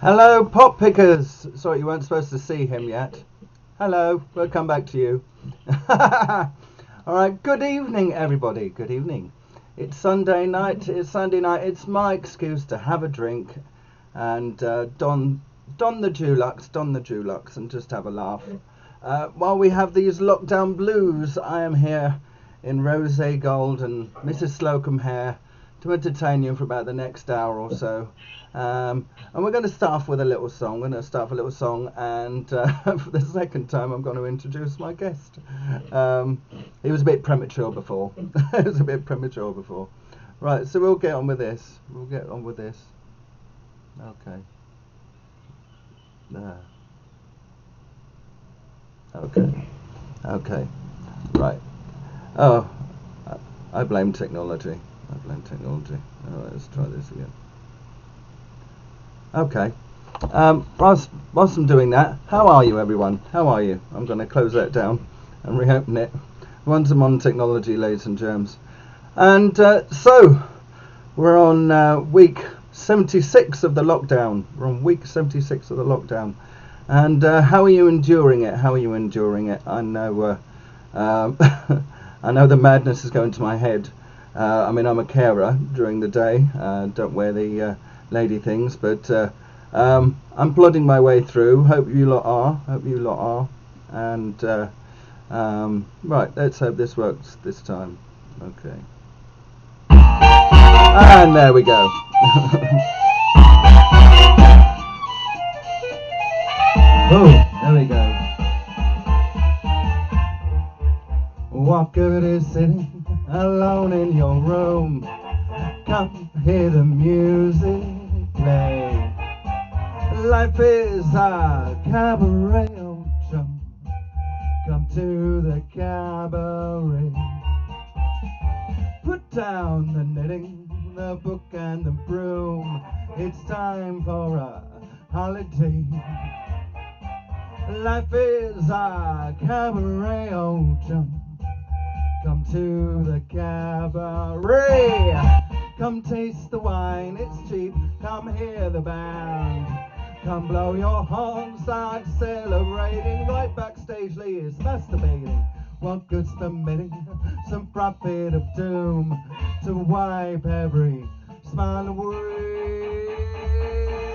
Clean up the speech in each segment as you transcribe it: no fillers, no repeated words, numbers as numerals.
Hello, pop pickers. Sorry, you weren't supposed to see him yet. Hello, we'll come back to you. All right, good evening, everybody. Good evening. It's Sunday night. It's Sunday night. It's my excuse to have a drink and don the Dulux, and just have a laugh. While we have these lockdown blues, I am here in rose gold and Mrs. Slocum hair to entertain you for about the next hour or so. And we're going to start off with a little song. We're going to start off a little song, and for the second time I'm going to introduce my guest. He was a bit premature before. Right, so we'll get on with this. Okay. Okay. Right. Oh, I blame technology. Oh, let's try this again. Okay. Whilst I'm doing that, how are you, everyone? How are you? I'm going to close that down and reopen it. Once I'm on technology, ladies and germs. And so, we're on week 76 of the lockdown. And how are you enduring it? I know, I know the madness is going to my head. I mean, I'm a carer during the day. Don't wear the lady things, but I'm plodding my way through. Hope you lot are. And right, let's hope this works this time. Okay. And there we go. Oh, there we go. What good is sitting alone in your room? Come hear the music play. Life is a cabaret, oh chum. Come to the cabaret. Put down the knitting, the book and the broom. It's time for a holiday. Life is a cabaret, oh chum. Come to the cabaret. Come taste the wine, it's cheap. Come hear the band. Come blow your horn, start celebrating. Right backstage, Lee is masturbating. What good's permitting some prophet of doom to wipe every smile away?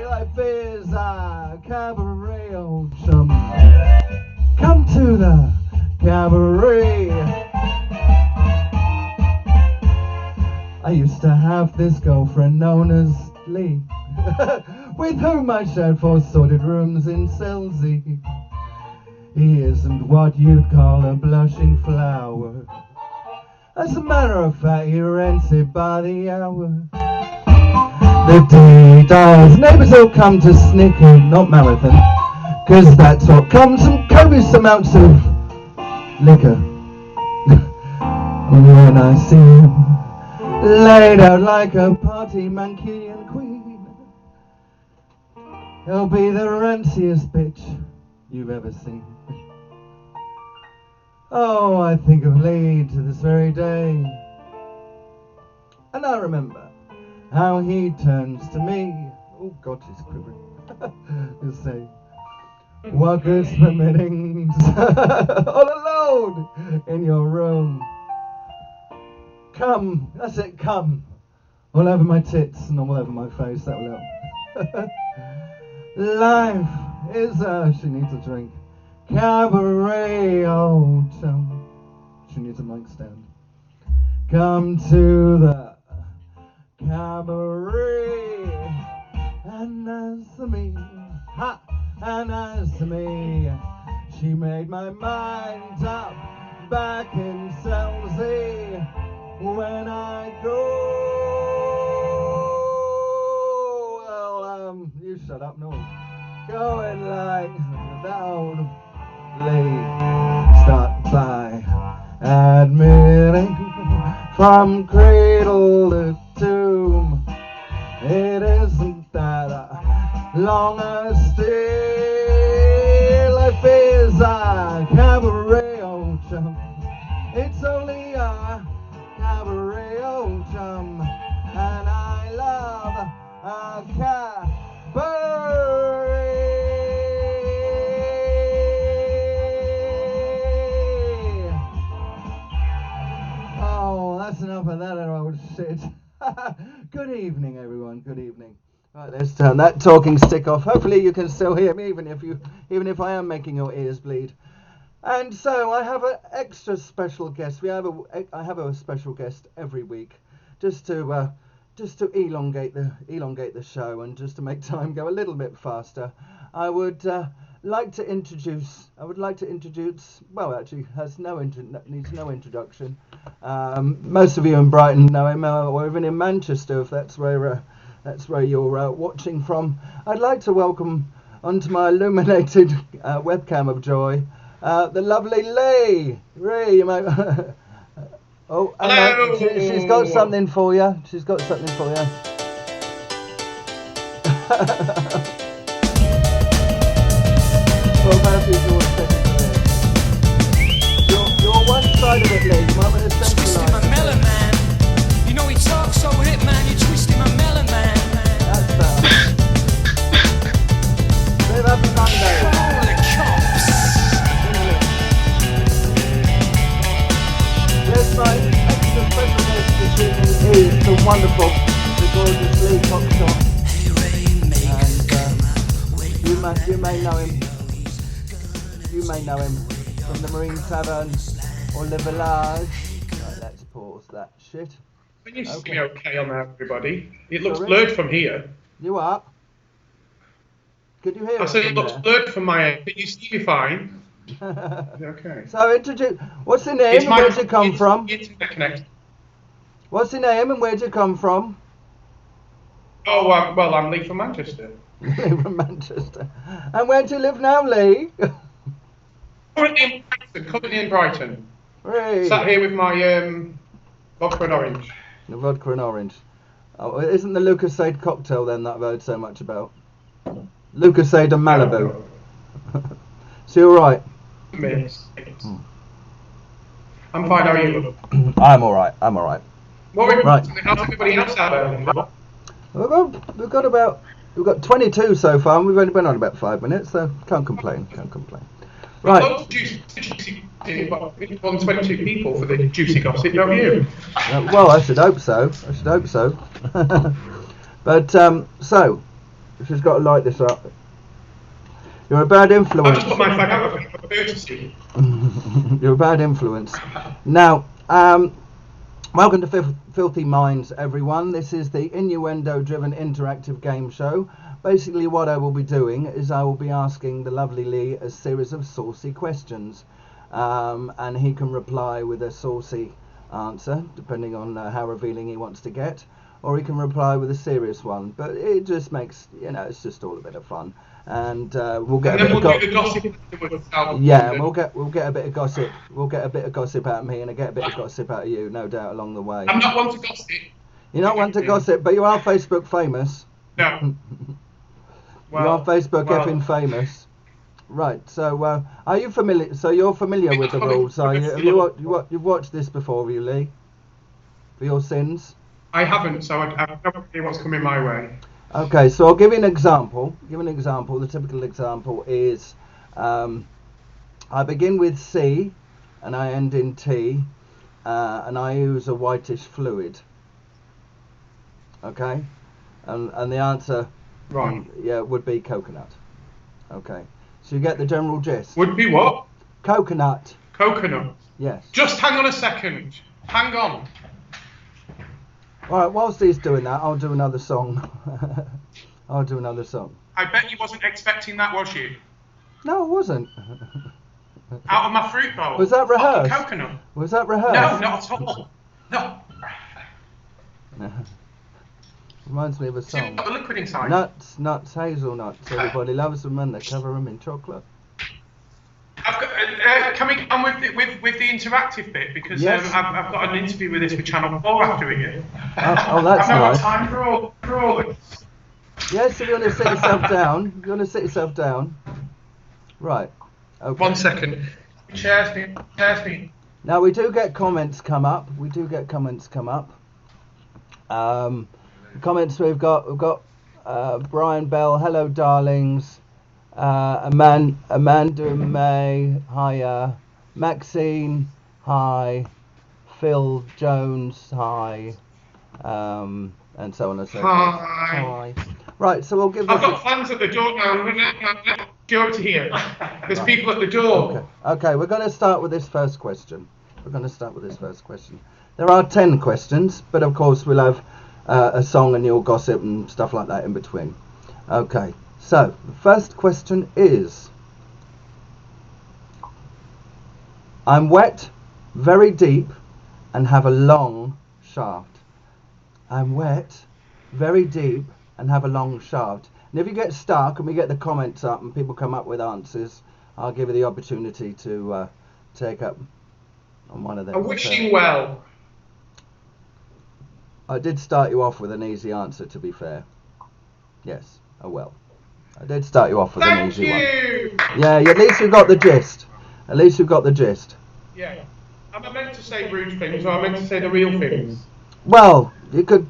Life is a cabaret, oh chum. Come to the cabaret. I used to have this girlfriend known as Lee, with whom I shared 4 sordid rooms in cell Z. He isn't what you'd call a blushing flower. As a matter of fact, he rents it by the hour. The day dies, neighbours all come to snicker, not marathon, 'cause that's what comes from copious amounts of liquor. When I see him laid out like a party Mancunian queen, he'll be the ranciest bitch you've ever seen. Oh, I think of Lee to this very day, and I remember how he turns to me. Oh God, she's quivering. You say, what good's permitting all alone in your room? Come, that's it, come. All over my tits and all over my face, that will help. Life is she needs a drink. Cabaret, oh chum. She needs a mic stand. Come to the cabaret. And as for me, she made my mind up back in cell Z. When I go, well, you shut up, no. Going like that old lady. Start by admitting from cradle to tomb, it isn't that long a stay. Life is a cabaret, oh chum. It's only a cabaret, oh chum, and I love a cabaret. Right, let's turn that talking stick off. Hopefully you can still hear me, even if I am making your ears bleed. And so I have an extra special guest. I have a special guest every week, just to elongate the show and just to make time go a little bit faster. I would like to introduce. Well, actually, needs no introduction. Most of you in Brighton know him, or even in Manchester, if that's where you're watching from. I'd like to welcome onto my illuminated webcam of joy, the lovely Lee. Lee, you might. Oh, hello. She's got something for you. She's got something for you. Well, Matthew, you're one side of it, Lee. You might want to centralise. My melon man. You know he talks so hip, man. You're twisting my melon man. That's better. Live happy Monday. Holy cops. Yes, my extra special guest this evening is the wonderful, the gorgeous Lee Cockshott. You may know him. You may know him from the Marine Tavern or Le Village. Right, let's pause that shit. Can you see me okay on there, everybody? It looks blurred from here. You are? Could you hear I us said from it looks there? blurred from my end. Can you see me fine? Okay. So introduce. What's the name and where'd you come from? Internet connection. What's the name and where'd you come from? Oh, well, I'm Lee from Manchester. Lee from Manchester. And where do you live now, Lee? Currently in Brighton. Hey. Sat here with my vodka and orange. The vodka and orange. Oh, isn't the Lucasade cocktail then that I've heard so much about? Lucasade and Malibu. So you're right. Miss. I'm fine. How are you? I'm all right. Right. How's everybody else out there? We've got 22 so far, and we've only been on about 5 minutes, so can't complain. Right. Lots of juicy, well, 22 people for the juicy gossip, don't you? Well, I should hope so. But so, she's got to light this up. You're a bad influence. I'll just put my flag out for courtesy. You're a bad influence. Now, welcome to Filthy Minds, everyone. This is the innuendo-driven interactive game show. Basically, what I will be doing is I will be asking the lovely Lee a series of saucy questions, and he can reply with a saucy answer, depending on how revealing he wants to get, or he can reply with a serious one. But it just makes, it's just all a bit of fun. And we'll get a bit of gossip. Yeah, and we'll get a bit of gossip. We'll get a bit of gossip out of me, and I get a bit of gossip out of you, no doubt, along the way. I'm not one to gossip. You're not one to gossip, but you are Facebook famous. No. Well, you are Facebook effing famous. Right. So, are you familiar? So you're familiar with the rules, are you? You've watched this before, have you, Lee? For your sins. I haven't, so I don't know what's coming my way. Okay, so I'll give you an example. The typical example is, I begin with C, and I end in T, and I use a whitish fluid. Okay, and the answer, right? Would be coconut. Okay, so you get the general gist. Would be what? Coconut. Coconut. Yes. Just hang on a second. Hang on. All right, whilst he's doing that, I'll do another song. I bet you wasn't expecting that, was you? No, I wasn't. Out of my fruit bowl. Was that rehearsed? Coconut. Was that rehearsed? No, not at all. No. Reminds me of a See, we've song. got the liquid inside. Nuts, hazelnuts. Everybody loves them and they cover them in chocolate. I've got, can we get on with the interactive bit, because yes. I've got an interview with this for Channel 4 after it. Oh, that's I've not nice. got time for all this. Yes, if you want to sit yourself down. Right. Okay. 1 second. Chairs me. Now we do get comments come up. Comments we've got Brian Bell, hello darlings. Amanda May, hiya. Maxine, hi. Phil Jones, hi. and so on and so forth. Hi. Hi. Right, so we'll give I've this. got fans at the door now. Go to here. There's people at the door. Okay, we're going to start with this first question. There are 10 questions, but of course we'll have a song and you'll gossip and stuff like that in between. Okay, so the first question is: I'm wet, very deep, and have a long shaft. I'm wet, very deep, and have a long shaft. And if you get stuck and we get the comments up and people come up with answers, I'll give you the opportunity to take up on one of them. I'm wishing well. I did start you off with an easy answer, to be fair. Yes, oh well. I did start you off with an easy one. Yeah, at least you've got the gist. Yeah. Am I meant to say rude things or am I meant to say the real things? Well, you could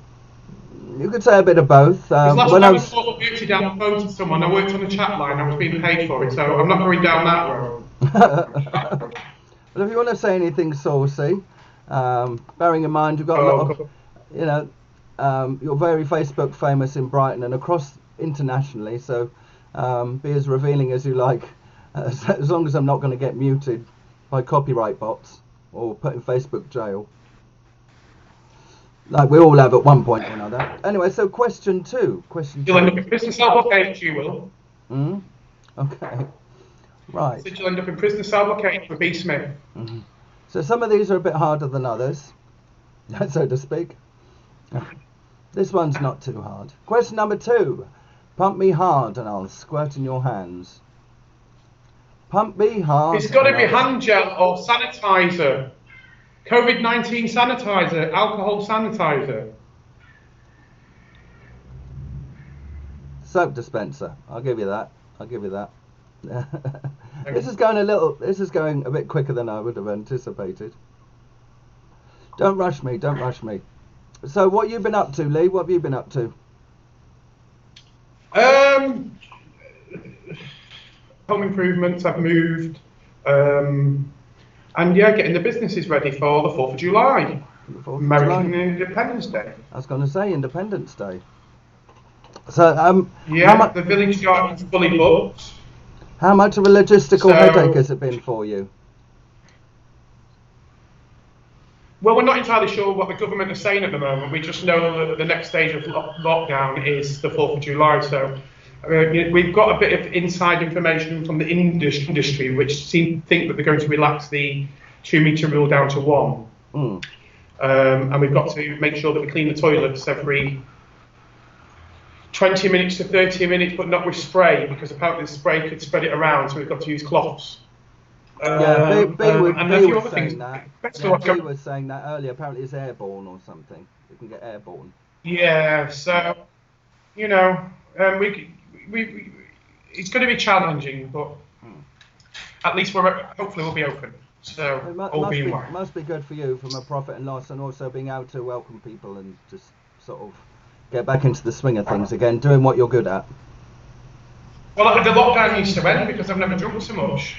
say a bit of both. Last time I talked down the phone to someone, I worked on a chat line, I was being paid for it, so I'm not going down that road. Well, if you want to say anything saucy, bearing in mind you've got a lot of, you're very Facebook famous in Brighton and across internationally, so be as revealing as you like, as long as I'm not going to get muted by copyright bots or put in Facebook jail. Like we all have at one point or another. Anyway, so question 2. You'll end up in prison cell blockade, you will. Okay. Right. So you'll end up in prison cell blockade for B. Smith. So some of these are a bit harder than others, so to speak. This one's not too hard. Question number 2. Pump me hard and I'll squirt in your hands. Pump me hard. It's got to be hand gel or sanitizer. COVID-19 sanitizer, alcohol sanitizer. Soap dispenser. I'll give you that. This is going a bit quicker than I would have anticipated. Don't rush me. So what have you been up to, Lee? What have you been up to? Home improvements, I've moved. And yeah, getting the businesses ready for the 4th of July. American Independence Day. I was going to say Independence Day. So yeah, the village garden's fully booked. How much of a logistical headache has it been for you? Well, we're not entirely sure what the government is saying at the moment. We just know that the next stage of lockdown is the 4th of July. So we've got a bit of inside information from the industry, which think that they're going to relax the 2-metre rule down to 1. And we've got to make sure that we clean the toilets every 20 minutes to 30 minutes, but not with spray, because apparently the spray could spread it around, so we've got to use cloths. B was saying that earlier. Apparently it's airborne or something. You can get airborne. Yeah, so, it's going to be challenging, but at least hopefully we'll be open. So, it must be good for you from a profit and loss, and also being able to welcome people and just sort of get back into the swing of things again, doing what you're good at. Well, the lockdown needs to end because I've never drunk so much.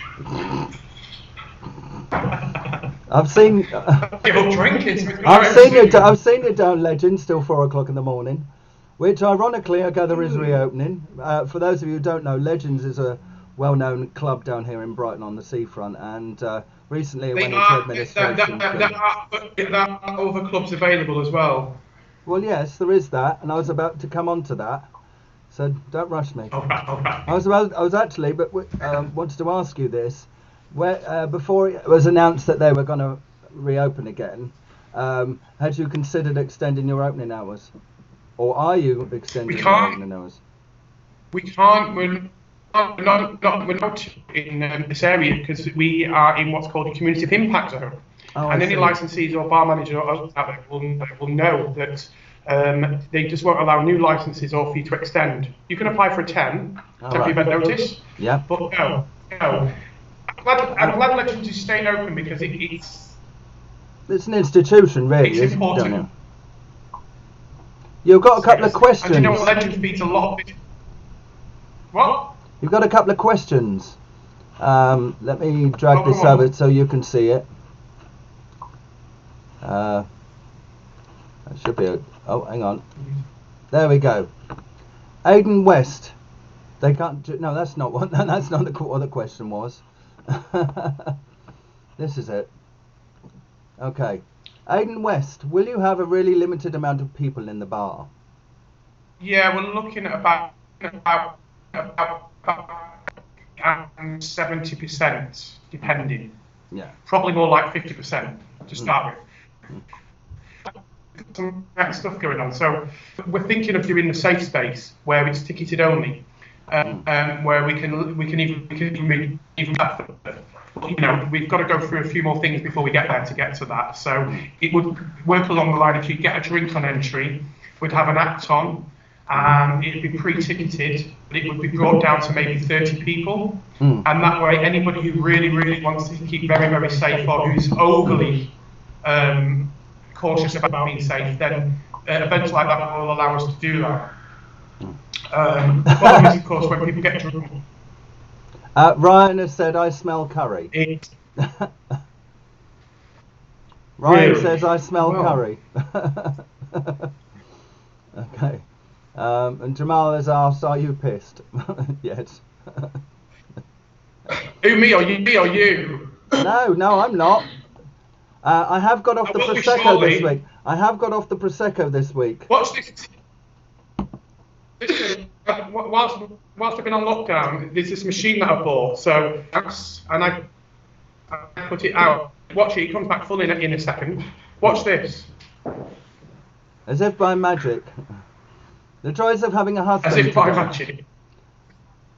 I've seen. Give up drinking. I've seen you down Legends till 4 o'clock in the morning, which ironically I gather is reopening. For those of you who don't know, Legends is a well-known club down here in Brighton on the seafront, and recently it went into administration. There are other clubs available as well. Well, yes, there is that, and I was about to come on to that, so don't rush me. Alright. I was actually, but wanted to ask you this. Before it was announced that they were going to reopen again, had you considered extending your opening hours, or are you extending your opening hours? We can't. We're not in this area because we are in what's called a community of impact zone. And any licensees or bar manager out there will know that they just won't allow new licenses or for you to extend. You can apply for a 10 temporary event notice. Yeah. But no. I'm glad Legends is staying open because it's an institution, really. It's important. You've got a couple of questions. And you know what, Legends feeds a lot of it. What? You've got a couple of questions. Let me drag this over so you can see it. That should be Oh, hang on. There we go. Aidan West. They can't do, no, that's not what. That's not what the question was. This is it. Okay. Aidan West, will you have a really limited amount of people in the bar? Yeah, we're looking at about 70%, depending. Yeah. Probably more like 50% to start with. Some stuff going on. So we're thinking of doing the safe space where it's ticketed only, where we can even that further. You know, we've got to go through a few more things before we get there to get to that. So it would work along the line if you get a drink on entry, we'd have an act on, and it'd be pre-ticketed, but it would be brought down to maybe 30 people, and that way anybody who really wants to keep very safe or who's overly cautious about being safe, then events like that will allow us to do that. The problem is, of course, when people get drunk. Ryan has said, I smell curry. Ryan Really? says, I smell curry. Okay. And Jamal has asked, are you pissed? Yes. Who, me or you? No, I'm not. I have got off the will be Prosecco shortly. this week. I have got off the Prosecco this week. What's this? Whilst I've been on lockdown, there's this machine that I bought. So, and I put it out. Watch it. It comes back full in a second. Watch this. As if by magic. The joys of having a husband. As if by today. magic.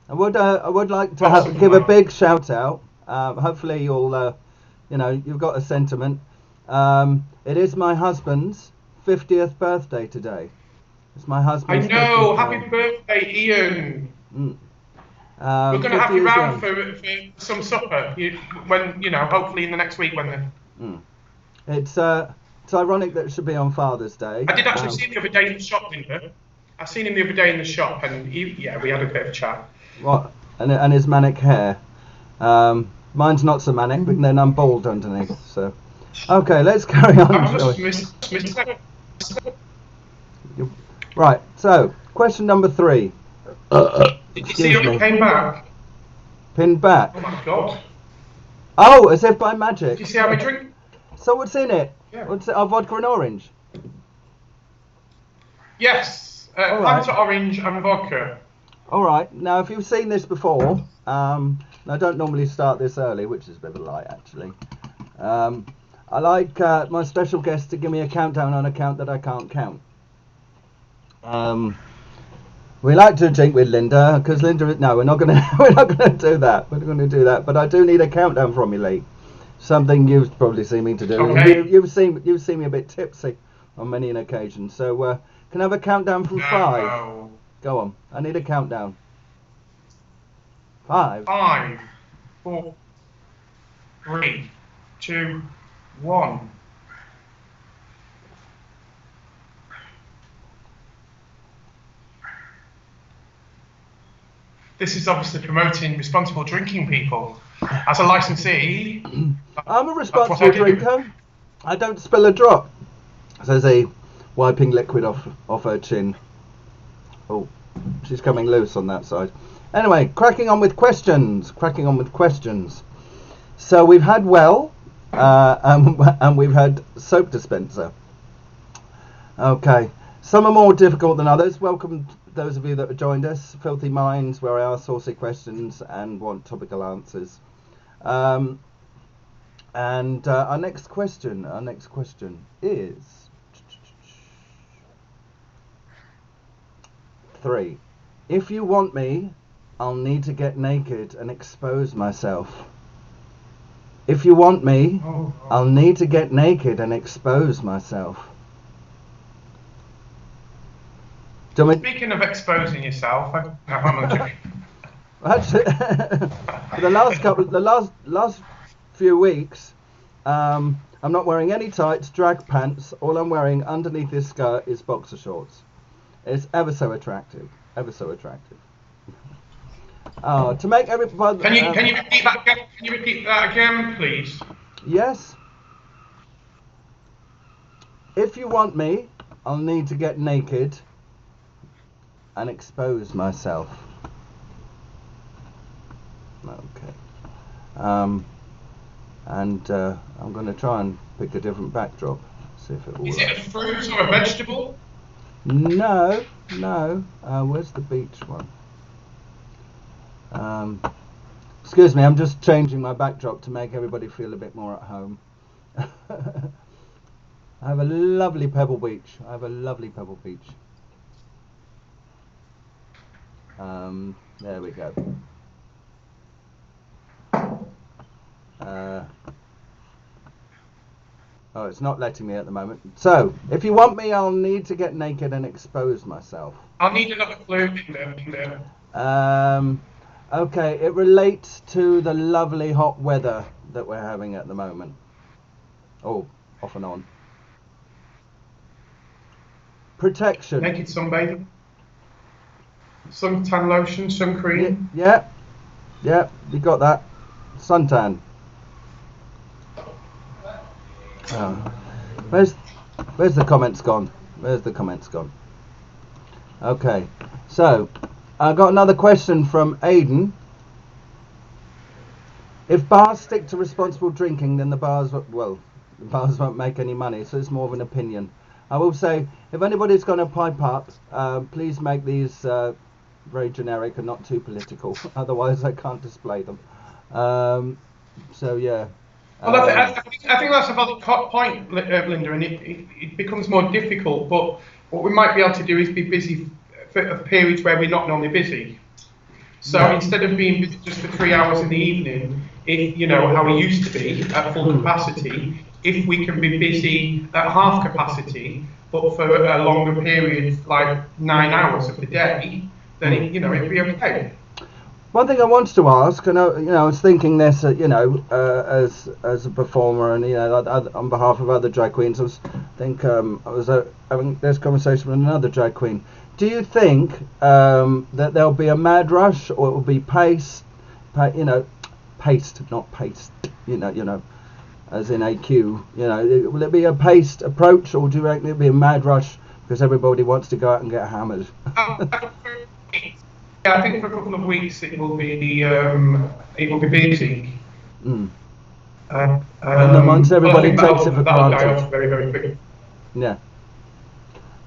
I would like to give a big shout out. Hopefully you'll, you've got a sentiment. It is my husband's 50th birthday today. It's my I husband's. know. 50th Happy birthday, Ian. We're going to have 50 you years round young. for some supper. Hopefully in the next week when the. It's ironic that it should be on Father's Day. I did actually see him the other day in the shop, Linda. I seen him the other day in the shop, and we had a bit of a chat. What? And his manic hair. Mine's not so manic, but then I'm bald underneath. So, okay, let's carry on. I shall must we? miss Right. So, question number 3. Did you see Excuse him me. came back? Pinned back. Oh my god. Oh, as if by magic. Did you see how we drink? So what's in it? Yeah. What's it? Oh, vodka and orange. Yes. All right. Fanta orange and vodka. All right. Now, if you've seen this before, I don't normally start this early, which is a bit of a lie, actually. I like my special guest to give me a countdown on a count that I can't count. We like to drink with Linda because Linda. No, we're not gonna do that. We're not gonna do that. But I do need a countdown from you, Lee. Something you've probably seen me to do. Okay. You've seen me a bit tipsy on many an occasion. So can I have a countdown from 5? No. Go on. I need a countdown. 5. 5, 4, 3, 2, 1. This is obviously promoting responsible drinking, people. As a licensee, I'm a what I responsible do. drinker. I don't spill a drop. Says he, wiping liquid off her chin. Oh, she's coming loose on that side. Anyway, cracking on with questions. So we've had and we've had soap dispenser. Okay, some are more difficult than others. Welcome those of you that have joined us. Filthy Minds, where I ask saucy questions and want topical answers. And our next question is 3. If you want me, I'll need to get naked and expose myself. If you want me, I'll need to get naked and expose myself. Do you want me- Speaking of exposing yourself, I'm joking. Actually, for the last few weeks, I'm not wearing any tights, drag pants. All I'm wearing underneath this skirt is boxer shorts. It's ever so attractive. To make everybody. Can you repeat that again? Can you repeat that again, please? Yes. If you want me, I'll need to get naked and expose myself. Okay. And I'm going to try and pick a different backdrop. See if it will Is work. it a fruit or a vegetable? No. Where's the beach one? Excuse me, I'm just changing my backdrop to make everybody feel a bit more at home. I have a lovely pebble beach. There we go. Oh, it's not letting me at the moment. So, if you want me, I'll need to get naked and expose myself. I'll need another clue in there. Okay, it relates to the lovely hot weather that we're having at the moment. Oh, off and on. Protection. Naked sunbathing. Suntan lotion, sun cream. Yeah, you got that. Suntan. Oh. Where's the comments gone? Okay, so I got another question from Aidan. If bars stick to responsible drinking, then the bars won't make any money. So it's more of an opinion. I will say, if anybody's going to pipe up, please make these very generic and not too political. Otherwise, I can't display them. So yeah. Well, I think that's a valid point, Linda, and it becomes more difficult. But what we might be able to do is be busy for periods where we're not normally busy. So instead of being busy just for 3 hours in the evening, how we used to be at full capacity, if we can be busy at half capacity, but for a longer period, like 9 hours of the day, then it'd be okay. One thing I wanted to ask, and I was thinking this, as a performer, and on behalf of other drag queens, I was having this conversation with another drag queen. Do you think that there'll be a mad rush, or it will be paced, not paced, as in AQ? Will it be a paced approach, or do you reckon it'll be a mad rush because everybody wants to go out and get hammered? Yeah, I think for a couple of weeks it will be busy. And then once everybody takes it for granted, die off very, very quickly. Yeah.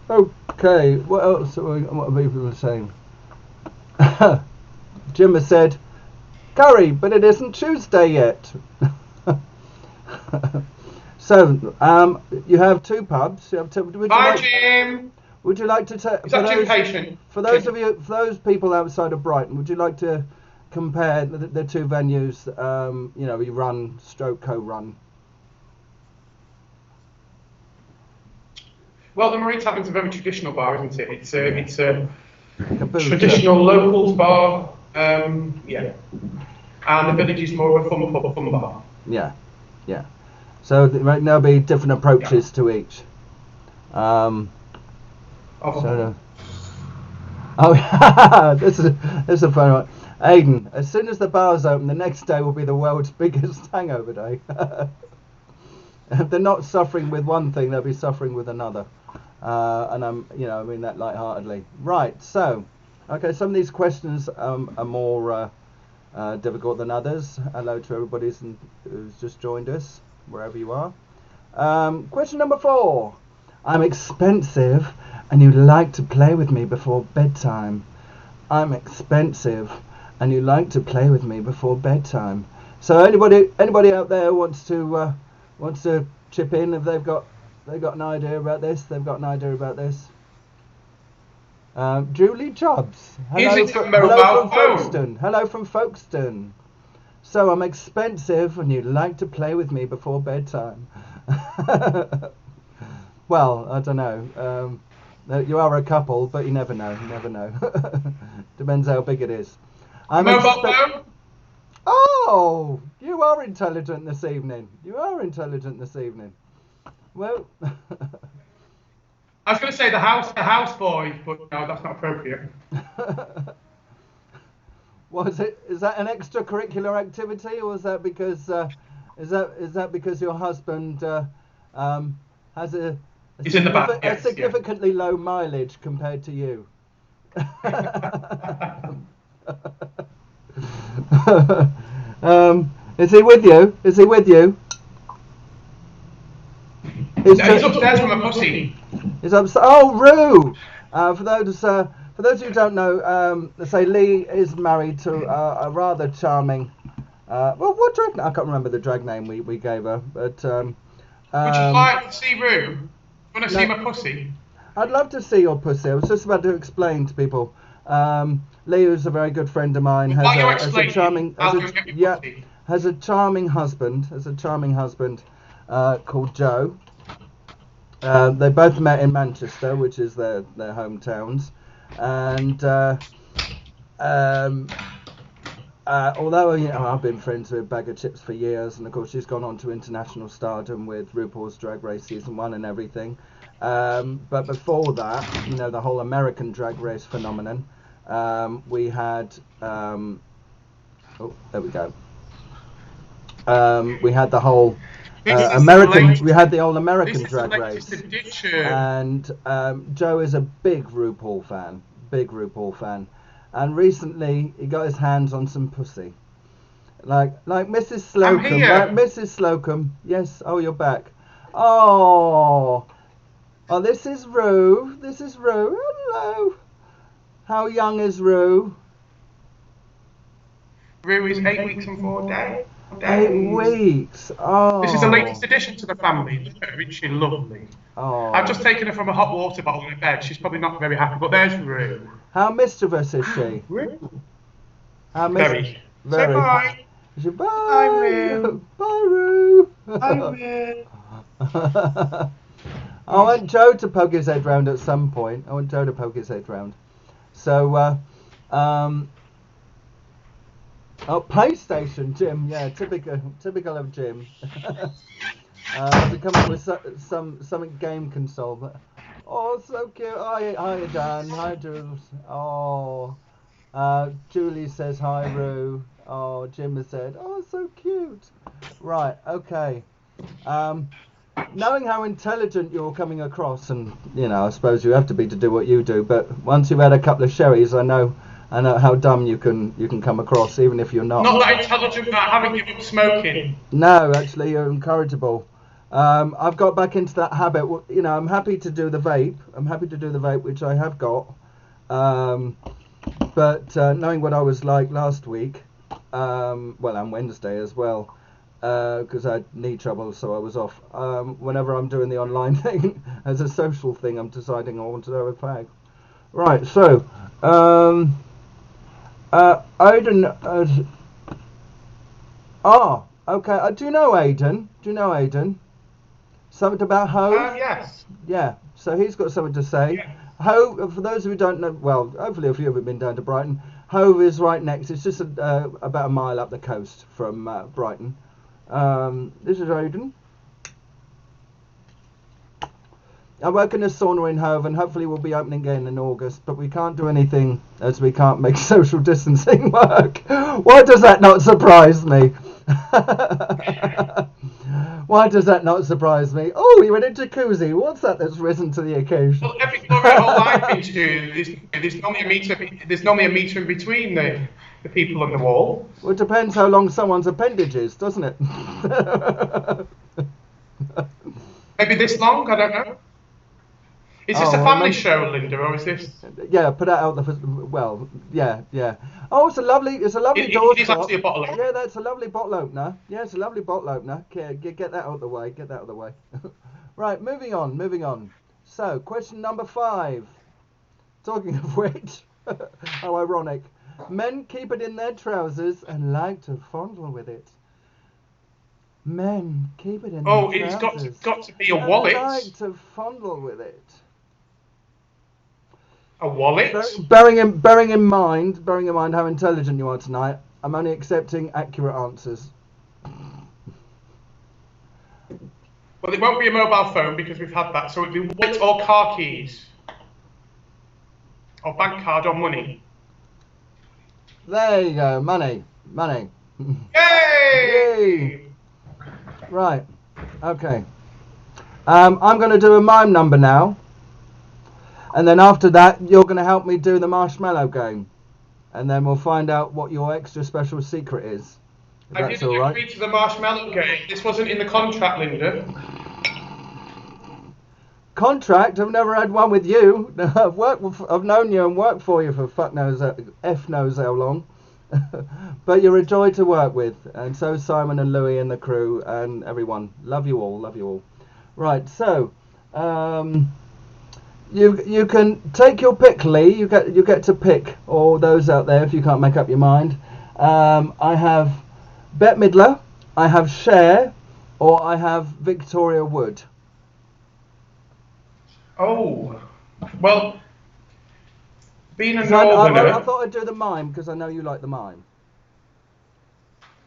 Okay. What else? What are people saying? Jim has said, "Curry, but it isn't Tuesday yet." So, you have two pubs. Bye, Jim. Would you like to Is that too patient? For those people outside of Brighton, would you like to compare the two venues? You run, co-run. Well, the Marine Tavern's a very traditional bar, isn't it? It's a traditional locals bar. And the Village is more of a fun bar. Yeah. So there'll be different approaches to each. This is a fun one. Aidan, as soon as the bars open, the next day will be the world's biggest hangover day. If they're not suffering with one thing, they'll be suffering with another. And I mean that lightheartedly. Right. So, okay, some of these questions are more difficult than others. Hello to everybody who's just joined us, wherever you are. Question number 4. I'm expensive, and you like to play with me before bedtime. I'm expensive, and you like to play with me before bedtime. So anybody out there wants to chip in if they've got an idea about this? Julie Chubbs. Hello from Folkestone. Hello from Folkestone. So I'm expensive, and you like to play with me before bedtime. Well, I don't know. You are a couple, but you never know. Depends how big it is. Mobile phone? Oh, you are intelligent this evening. Well, I was going to say the house boy, but no, that's not appropriate. Is that an extracurricular activity, or is that because your husband has He's in the back. A Yes, significantly low mileage compared to you. Is he with you? Is he with you? He's upstairs from a pussy. He's upstairs. Oh, Roo! For those who don't know, say Lee is married to a rather charming. What drag? I can't remember the drag name we gave her, but. Would you like to see Roo? Want to see my pussy? I'd love to see your pussy. I was just about to explain to people. Lee, who's a very good friend of mine, has a charming husband called Joe. They both met in Manchester, which is their hometowns, and although I've been friends with Bag of Chips for years, and of course she's gone on to international stardom with RuPaul's Drag Race season 1 and everything. But before that, the whole American Drag Race phenomenon. We had there we go. We had the whole American. We had the old American Drag Race, and Joe is a big RuPaul fan, and recently he got his hands on some pussy, like Mrs. Slocum, Mrs. Slocum. Yes. Oh, you're back. Oh, this is Rue. Hello. How young is Rue? Rue is 8 weeks and 4 days. 8 weeks. Oh. This is the latest addition to the family. Isn't she lovely? Oh. I've just taken her from a hot water bottle in bed. She's probably not very happy, but there's Rue. How mischievous is she? Very. Very. Say bye. Bye. Bye, Rue. Bye, Rue. Bye, Rue. I want Joe to poke his head round at some point. So, PlayStation, Jim. Yeah, typical of Jim. We come up with some game console. But, oh, so cute. Hi, Dan. Hi, Jules. Oh, Julie says hi, Rue. Oh, Jim has said, oh, so cute. Right. Okay. Knowing how intelligent you're coming across, and I suppose you have to be to do what you do. But once you've had a couple of sherries, I know how dumb you can come across, even if you're not. Not that intelligent, but having given up smoking. No, actually, you're incorrigible. I've got back into that habit. I'm happy to do the vape. Which I have got. But knowing what I was like last week, and Wednesday as well. Because I had knee trouble, so I was off. Whenever I'm doing the online thing, as a social thing, I'm deciding I want to have a fag. Right, so, Aidan, okay, do you know Aidan? Something about Hove? Yes. Yeah, so he's got something to say. Yeah. Hove, for those who don't know, well, hopefully a few of you have been down to Brighton. Hove is right next, it's just about a mile up the coast from Brighton. This is Aidan. I work in a sauna in Hove, and hopefully we'll be opening again in August, but we can't do anything as we can't make social distancing work. Why does that not surprise me? Why does that not surprise me? Oh, you're in a jacuzzi. What's that's risen to the occasion? Well, every whole I've been to, there's normally a metre in between the people on the wall. Well, it depends how long someone's appendage is, doesn't it? Maybe this long, I don't know. Is this a family show, Linda, or is this? Yeah, put that out yeah. Oh, it's a lovely door stop. It is actually a bottle opener. Yeah, that's a lovely bottle opener. Yeah, it's a lovely bottle opener. Okay, get that out of the way. Right, moving on. So, question number 5. Talking of which, how ironic. Men keep it in their trousers and like to fondle with it. Men keep it in their trousers. Oh, it's got to be a wallet. And like to fondle with it. A wallet? Bearing in mind how intelligent you are tonight, I'm only accepting accurate answers. Well, it won't be a mobile phone because we've had that, so it'll be wallet or car keys. Or bank card or money. There you go, money. Yay! Right, okay. I'm going to do a mime number now, and then after that you're going to help me do the marshmallow game, and then we'll find out what your extra special secret is. If I that's didn't all right. agree to the marshmallow game. This wasn't in the contract, Linda. Contract? I've never had one with you. I've known you and worked for you for F knows how long. But you're a joy to work with, and so Simon and Louis and the crew and everyone. Love you all. Love you all. Right. So, you can take your pick, Lee. You get to pick, or those out there if you can't make up your mind. I have Bette Midler, I have Cher, or I have Victoria Wood. Oh, well, being a I northerner, thought I'd do the mime because I know you like the mime.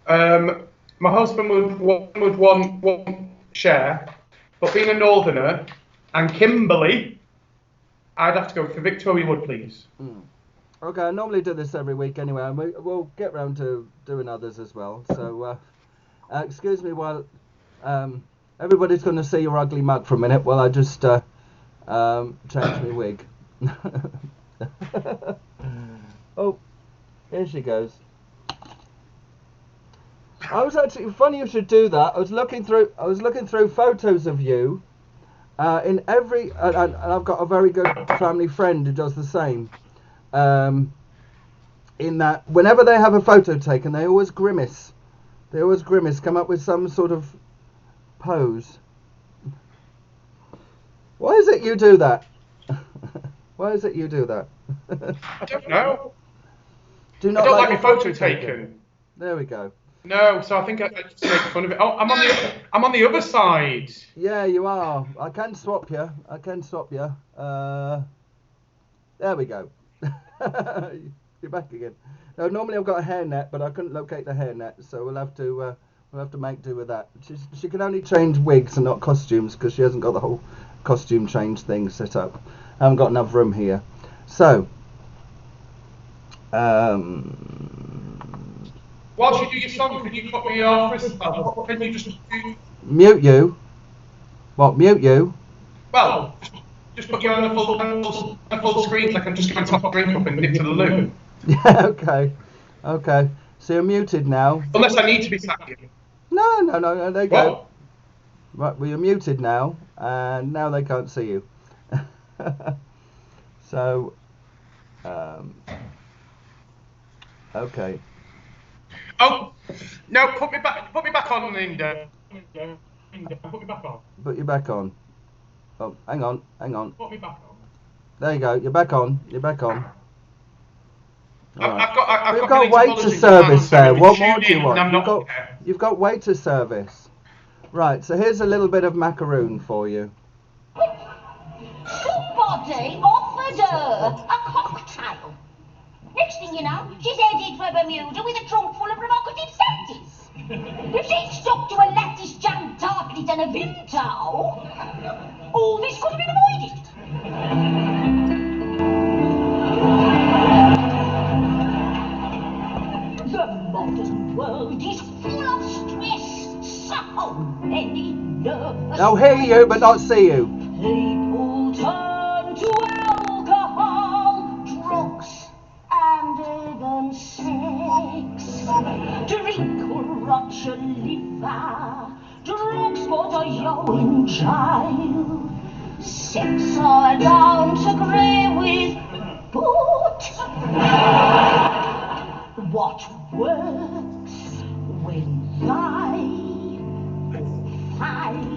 my husband would want Cher, but being a northerner and Kimberly, I'd have to go for Victoria Wood, please. Okay, I normally do this every week anyway, and we'll get round to doing others as well. So, excuse me while everybody's going to see your ugly mug for a minute while I just change my wig. Oh, here she goes. I was actually funny you should do that. I was looking through photos of you. In every and I've got a very good family friend who does the same. In that whenever they have a photo taken, they always grimace. Come up with some sort of pose. Why is it you do that? Why is it you do that? I don't know. Do I not don't like your my photo taken. There we go. No, so I think I just make fun of it. Oh, I'm on the other side. Yeah, you are. I can swap you. There we go. You're back again. Now, normally I've got a hairnet, but I couldn't locate the hairnet, so we'll have to make do with that. She can only change wigs and not costumes because she hasn't got the whole costume change thing set up. I haven't got enough room here. So, Whilst you do your song, can you cut me off for a spell? Can you just mute you? What, mute you? Well, just put you on the full screen so I can just get my top drink up and nip to the loo. Yeah, okay. So you're muted now. Unless I need to be sat here. No, there you go. What? Right, well you're muted now, and now they can't see you. So, okay. Oh, no, put me back on, Linda. Put me back on. Put you back on. Oh, hang on. Put me back on. There you go, you're back on. Right. You've got waiter service there. What more do you want? You've got waiter service. Right, so here's a little bit of macaroon for you. Somebody offered her a cocktail. Next thing you know, she's headed for Bermuda with a trunk full of provocative senses. If she'd stuck to a lattice jam tartlet and a Vinto, all this could have been avoided. The modern world is full of stress, so many nervous. They'll hear you but not see you. People turn to alcohol, drugs, and even sex. Drink will rot your liver, drugs put you in jail. Sex I don't agree with, but what works when they fail?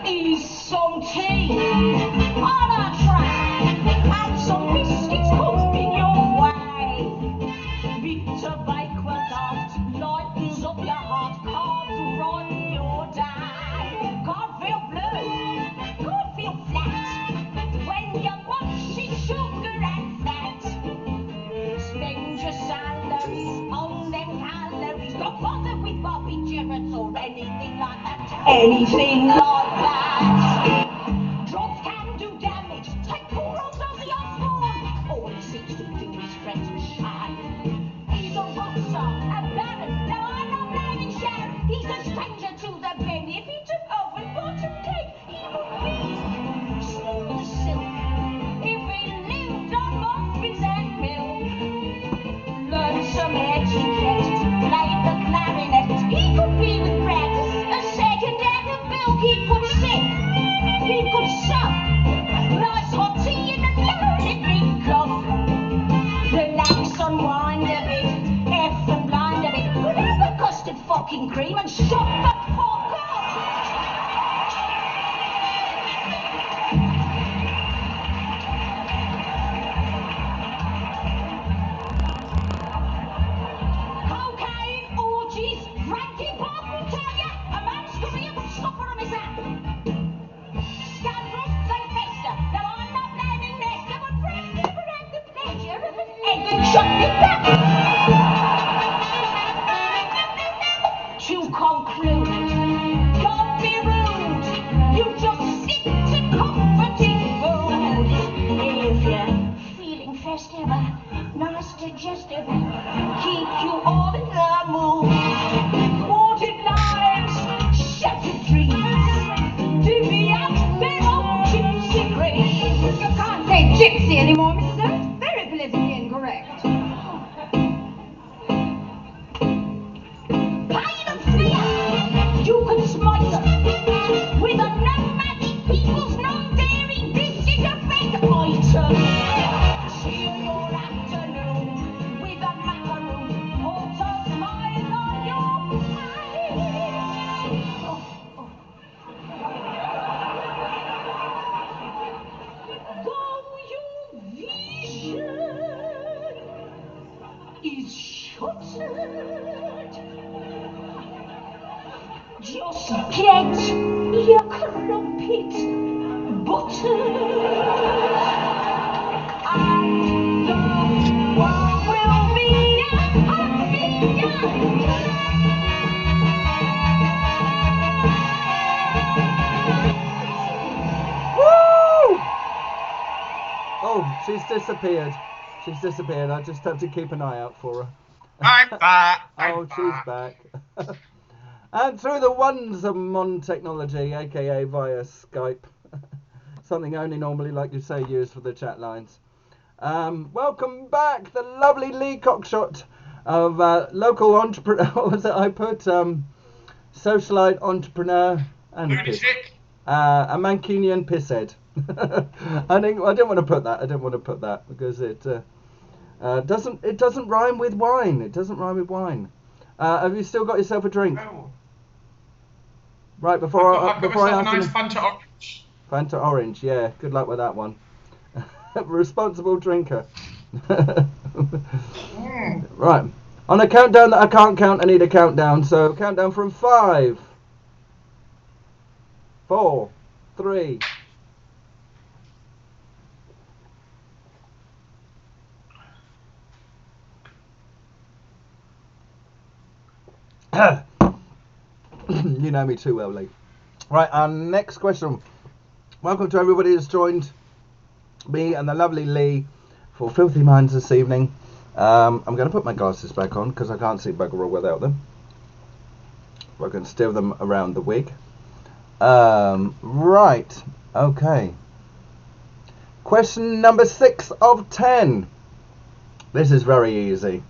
Is some tea on a tray and some biscuits coming your way. Bitter baked lightens up your heart, can't run your day. Can't feel blue, can't feel flat when you're mushy sugar and fat. Spend your salaries on them calories, don't bother with Bobby Gibbets or anything like that. Anything like that. Drugs can do damage. Take 4 rolls of the Osborne. All he seems to do is fret and shine. shaving cream and shut the fuck up! Cocaine, orgies, drinking, pop will tell ya, a man's career will suffer on his hand. Scandals and fester. Now I'm not naming Nesta, but Presley had the pleasure of an egg and chocolate back. To conclude, don't be rude. You just sit to comforting food. If you're feeling festive, nice digestive, keep you all in the mood. Thwarted lives, shattered dreams, divvy out their own gypsy graves. You can't say gypsy anymore, Mrs. It's very politically incorrect. Pain and fear, you can smite with a nomadic people's non-dairy disinfect item. Cheer your afternoon with a macaroon, put a smile on your face. Though your vision is shuttered, just get your crumpet buttered, and the world will be a happier Woo! Oh, she's disappeared. She's disappeared. I just have to keep an eye out for her. I'm back. Oh, she's back. And through the wonders of modern technology, aka via Skype, something only normally, like you say, used for the chat lines. Welcome back, the lovely Lee Cockshott of local entrepreneur. What was it I put? Socialite entrepreneur and Lunatic. a Mancunian pisshead. I didn't want to put that. I didn't want to put that because it doesn't rhyme with wine. It doesn't rhyme with wine. Have you still got yourself a drink? Oh. Right before I've got before I myself a ask nice you- Fanta Orange. Fanta orange, yeah. Good luck with that one. Responsible drinker. Right. On a countdown that I can't count, I need a countdown. So countdown from 5, 4, 3. You know me too well, Lee. Right, our next question. Welcome to everybody who's joined me and the lovely Lee for Filthy Minds this evening. I'm going to put my glasses back on because I can't see bugger all without them. I can steer them around the wig. Right, okay. Question number 6 of 10. This is very easy.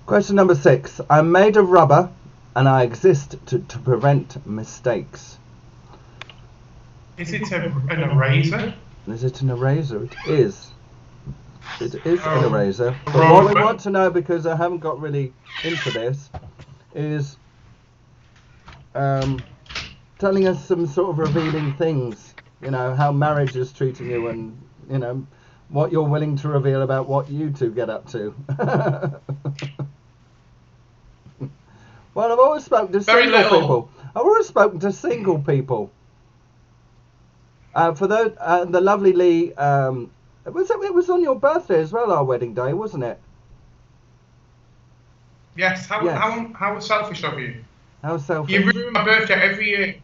Question number 6. I'm made of rubber and I exist to prevent mistakes. Is it an eraser? Is it an eraser? It is. It is an Oh, eraser. But wrong what we one. want to know, because I haven't got really into this, is telling us some sort of revealing things. You know, how marriage is treating you and, you know, what you're willing to reveal about what you two get up to. Well, I've always spoken to Very single little. people. I've always spoken to single people. For those, the lovely Lee, it was on your birthday as well, our wedding day, wasn't it? Yes. How selfish of you. How selfish. You ruin my birthday every year.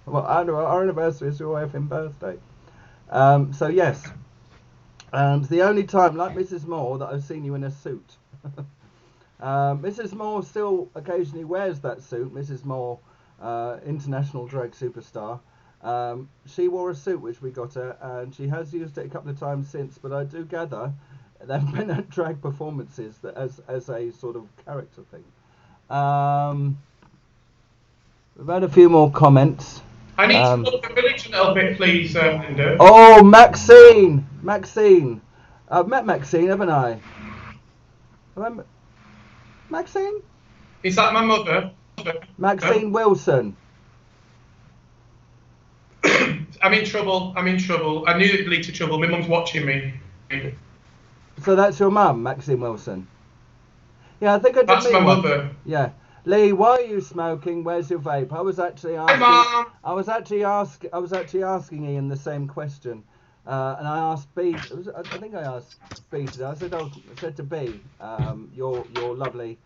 Well, our anniversary is your effing birthday. So yes, it's the only time, like Mrs. Moore, that I've seen you in a suit. Mrs. Moore still occasionally wears that suit. Mrs. Moore, international drag superstar. She wore a suit which we got her, and she has used it a couple of times since. But I do gather they've been at drag performances that as a sort of character thing. We've had a few more comments. I need to look the village a little bit, please, Linda. Oh, Maxine! I've met Maxine, haven't I? Maxine? Is that my mother? Maxine Wilson. I'm in trouble. I'm in trouble. I knew it'd lead to trouble. My mum's watching me. So that's your mum, Maxine Wilson. Yeah, I think I did That's meet my one. mother. Yeah. Lee, why are you smoking? Where's your vape? I was actually Hi, asking. Mum. I was actually asking Ian the same question, and I asked B. I think I asked B today. I said to B, your lovely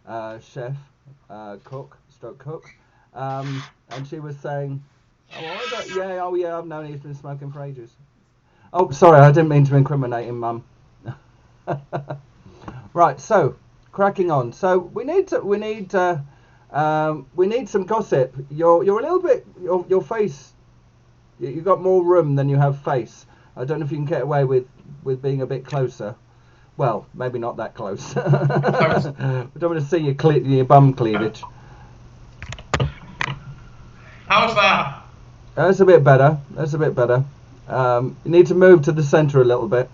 chef, cook, and she was saying, oh yeah, I've known he's been smoking for ages. Oh, sorry, I didn't mean to incriminate him, Mum. Right, so cracking on. So we need some gossip. You're a little bit your face. You got more room than you have face. I don't know if you can get away with being a bit closer. Well, maybe not that close. We don't want to see your bum cleavage. How's that? That's a bit better. You need to move to the centre a little bit.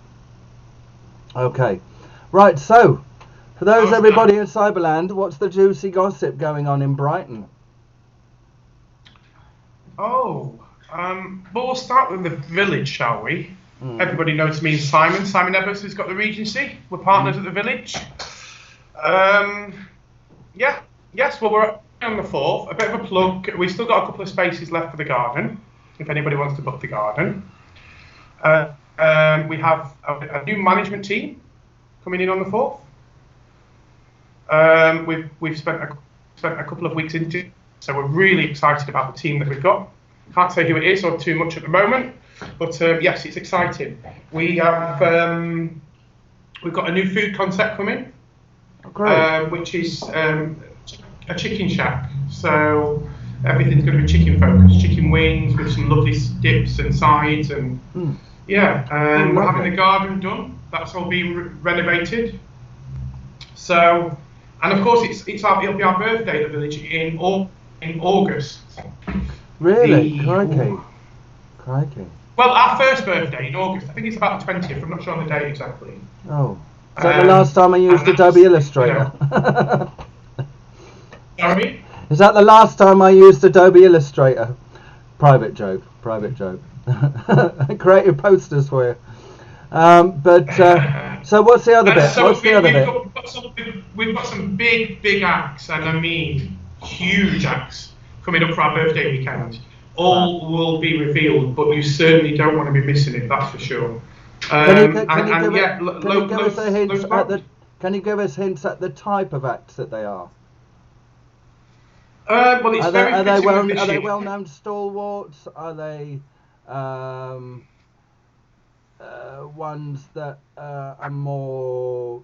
Okay. Right, so, for those everybody in Cyberland, what's the juicy gossip going on in Brighton? Oh, well, we'll start with the village, shall we? Everybody knows me and Simon. Simon Evans has got the Regency. We're partners at the village. Yes, well, we're on the 4th. A bit of a plug. We've still got a couple of spaces left for the garden, if anybody wants to book the garden. We have a new management team coming in on the 4th. We've spent a couple of weeks into it, so we're really excited about the team that we've got. Can't say who it is or too much at the moment, but yes, it's exciting. We have we've got a new food concept coming, which is a chicken shack. So everything's going to be chicken focused, chicken wings with some lovely dips and sides, and we're having the garden done. That's all being renovated. So, and of course, it'll be our birthday at the village in August. Really? Crikey. Well, our first birthday in August. I think it's about the 20th. I'm not sure on the date exactly. Oh, is that the last time I used Adobe Illustrator? Sorry? Is that the last time I used Adobe Illustrator? Private joke. Creative posters for you. So what's the other bit? So we've got some big acts, and I mean huge acts coming up for our birthday weekend. All will be revealed, but you certainly don't want to be missing it. That's for sure. Can you give us hints at the type of acts that they are? Well, it's Are they well-known stalwarts? Are they ones that are more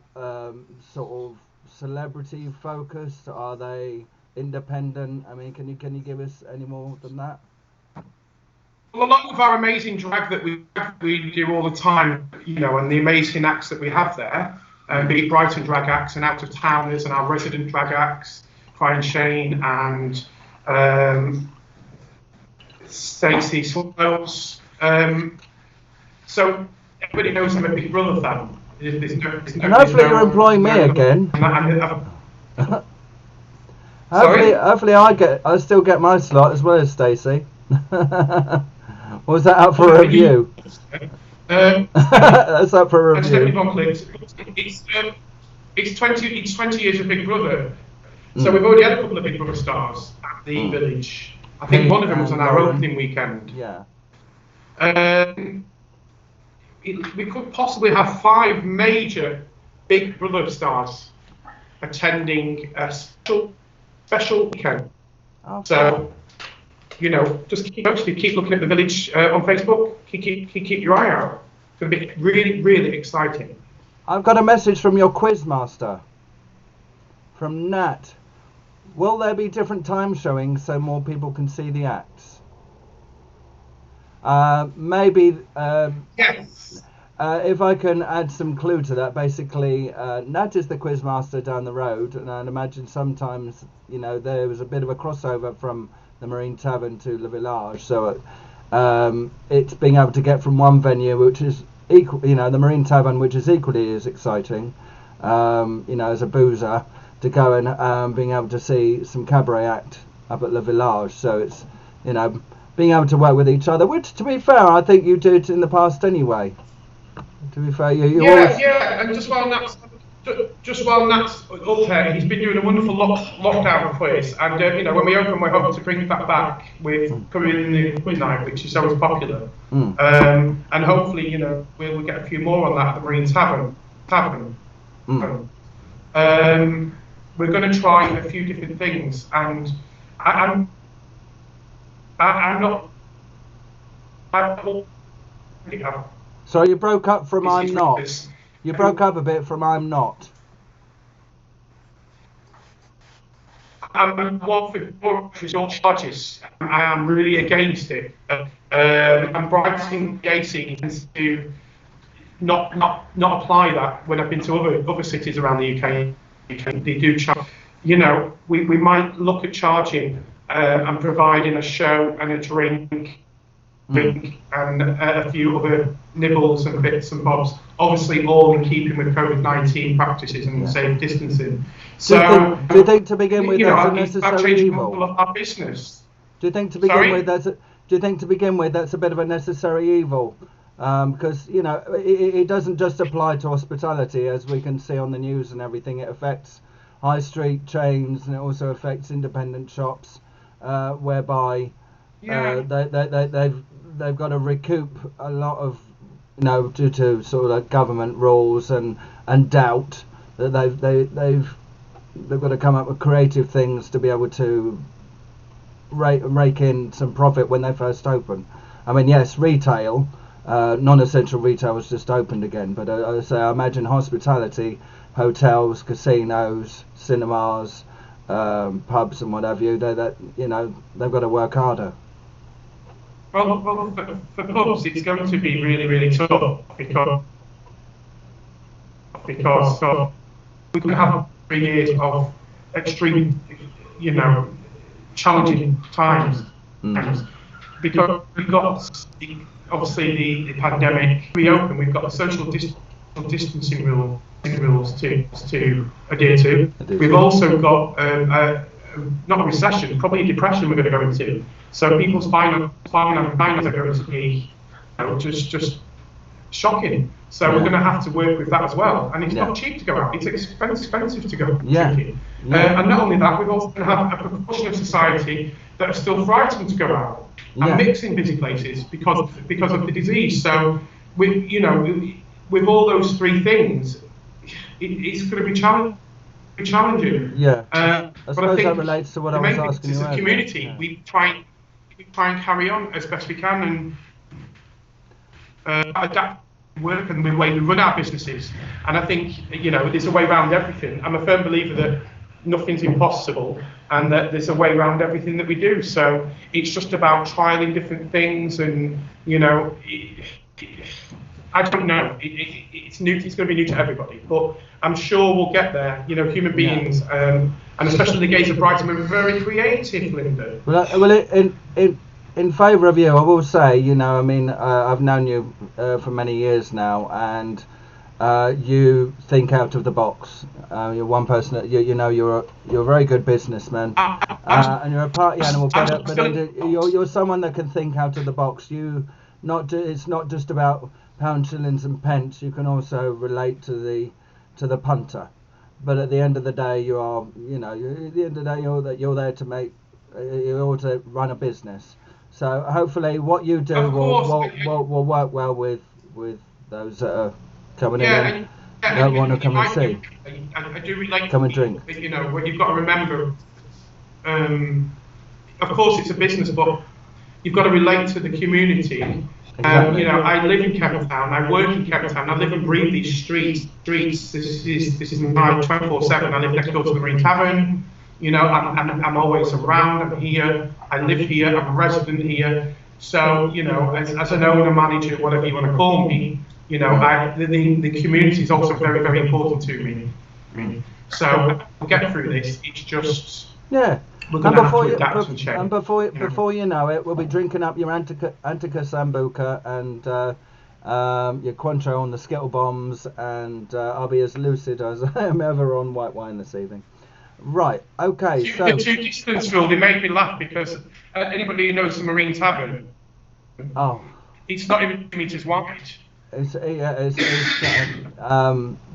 sort of celebrity focused? Are they independent? I mean, can you give us any more than that? Well, along with our amazing drag that we do all the time, and the amazing acts that we have there, be it Brighton drag acts and out of towners and our resident drag acts, Crying Shane and Stacey Swells. So everybody knows I'm a Big Brother fan. And hopefully you're employing me again. Hopefully I still get my slot as well as Stacey. Or was that up for a review? That's up for a review. It's 20 years of Big Brother. So we've already had a couple of Big Brother stars at the village. I think one of them was on our opening weekend. Yeah. We could possibly have 5 major Big Brother stars attending a special weekend. Okay. So, just keep looking at the village on Facebook. Keep your eye out. It's going to be really, really exciting. I've got a message from your quizmaster, from Nat. Will there be different time showings so more people can see the acts? Maybe. Yes. If I can add some clue to that, basically, Nat is the quizmaster down the road, and I'd imagine sometimes, there was a bit of a crossover from the Marine Tavern to Le Village, so it's being able to get from one venue, which is equal, the Marine Tavern, which is equally as exciting, as a boozer, to go and being able to see some cabaret act up at Le Village. So it's, you know, being able to work with each other, which, to be fair, I think you did in the past anyway. To be fair, you always... And just while Nat's up there, he's been doing a wonderful lockdown quiz, and you know, when we open, we hope to bring that back with coming in the quiz night, which is so popular, and hopefully, you know, we'll get a few more on that at the Marine Tavern. We're going to try a few different things, and I'm not. Sorry, you broke up from I'm not. You broke up a bit from I'm not. I'm one for your charges. I am really against it. And Brighton Gacy tends to not apply that when I've been to other cities around the UK. They do charge. You know, we might look at charging and providing a show and a drink and a few other nibbles and bits and bobs. Obviously, all in keeping with COVID-19 practices and safe distancing. So, do you think to begin with that's a necessary evil? Of our business. Do you think to begin with that's a bit of a necessary evil? Because, you know, it doesn't just apply to hospitality, as we can see on the news and everything. It affects high street chains, and it also affects independent shops, whereby they've got to recoup a lot of, you know, due to sort of like government rules and doubt, that they've got to come up with creative things to be able to rake in some profit when they first open. I mean, yes, retail, non-essential retail was just opened again, but I imagine hospitality, hotels, casinos, cinemas, pubs and what have you, you know, they've got to work harder. Well, for pubs, it's going to be really, really tough because we could have 3 years of extreme, you know, challenging times. Because we've got obviously the pandemic. We open, we've got the social distancing rules to adhere to. We've also got not a recession, probably a depression we're going to go into. So people's finances are going to be, you know, just shocking. So we're going to have to work with that as well. And it's not cheap to go out. It's expensive to go drinking. And not only that, we're also going to have a proportion of society that are still frightened to go out and mix in busy places because of the disease. So with all those three things, it's going to be challenging. I suppose that relates to what I was asking you earlier. As a community, we try and carry on as best we can and adapt work and the way we run our businesses. And I think, you know, there's a way around everything. I'm a firm believer that nothing's impossible and that there's a way around everything that we do. So it's just about trialing different things and, you know, I don't know. It's new. It's going to be new to everybody, but I'm sure we'll get there. You know, human beings, and especially the gays of Brighton, we're very creative, Linda. Well, in favour of you, I will say, you know, I mean, I've known you for many years now, and you think out of the box. You're one person that you know you're a very good businessman, and you're a party animal. But you're someone that can think out of the box. It's not just about pounds, shillings, and pence. You can also relate to the punter. But at the end of the day, you're there to make. You're to run a business. So hopefully, what you do will work well with those that are coming in and don't want to come and see. I do relate. Come and drink. You know, what you've got to remember. Of course, it's a business, but you've got to relate to the community. Exactly. You know, I live in Kent Town, I work in Kent Town, I live and breathe these streets. This is my 24/7. I live next door to the Marine Tavern. You know, I'm always around. I'm here. I live here. I'm a resident here. So, you know, as an owner, manager, whatever you want to call me, you know, the community is also very, very important to me. So we'll get through this. It's just we're going to have to adapt and change. And before you know it, we'll be drinking up your Antica Sambuca and your Cointreau on the Skittle Bombs, and I'll be as lucid as I am ever on white wine this evening. Right. Okay. The So. two distance rule, they made me laugh because anybody who knows the Marine Tavern, Oh. it's not even 2 meters wide.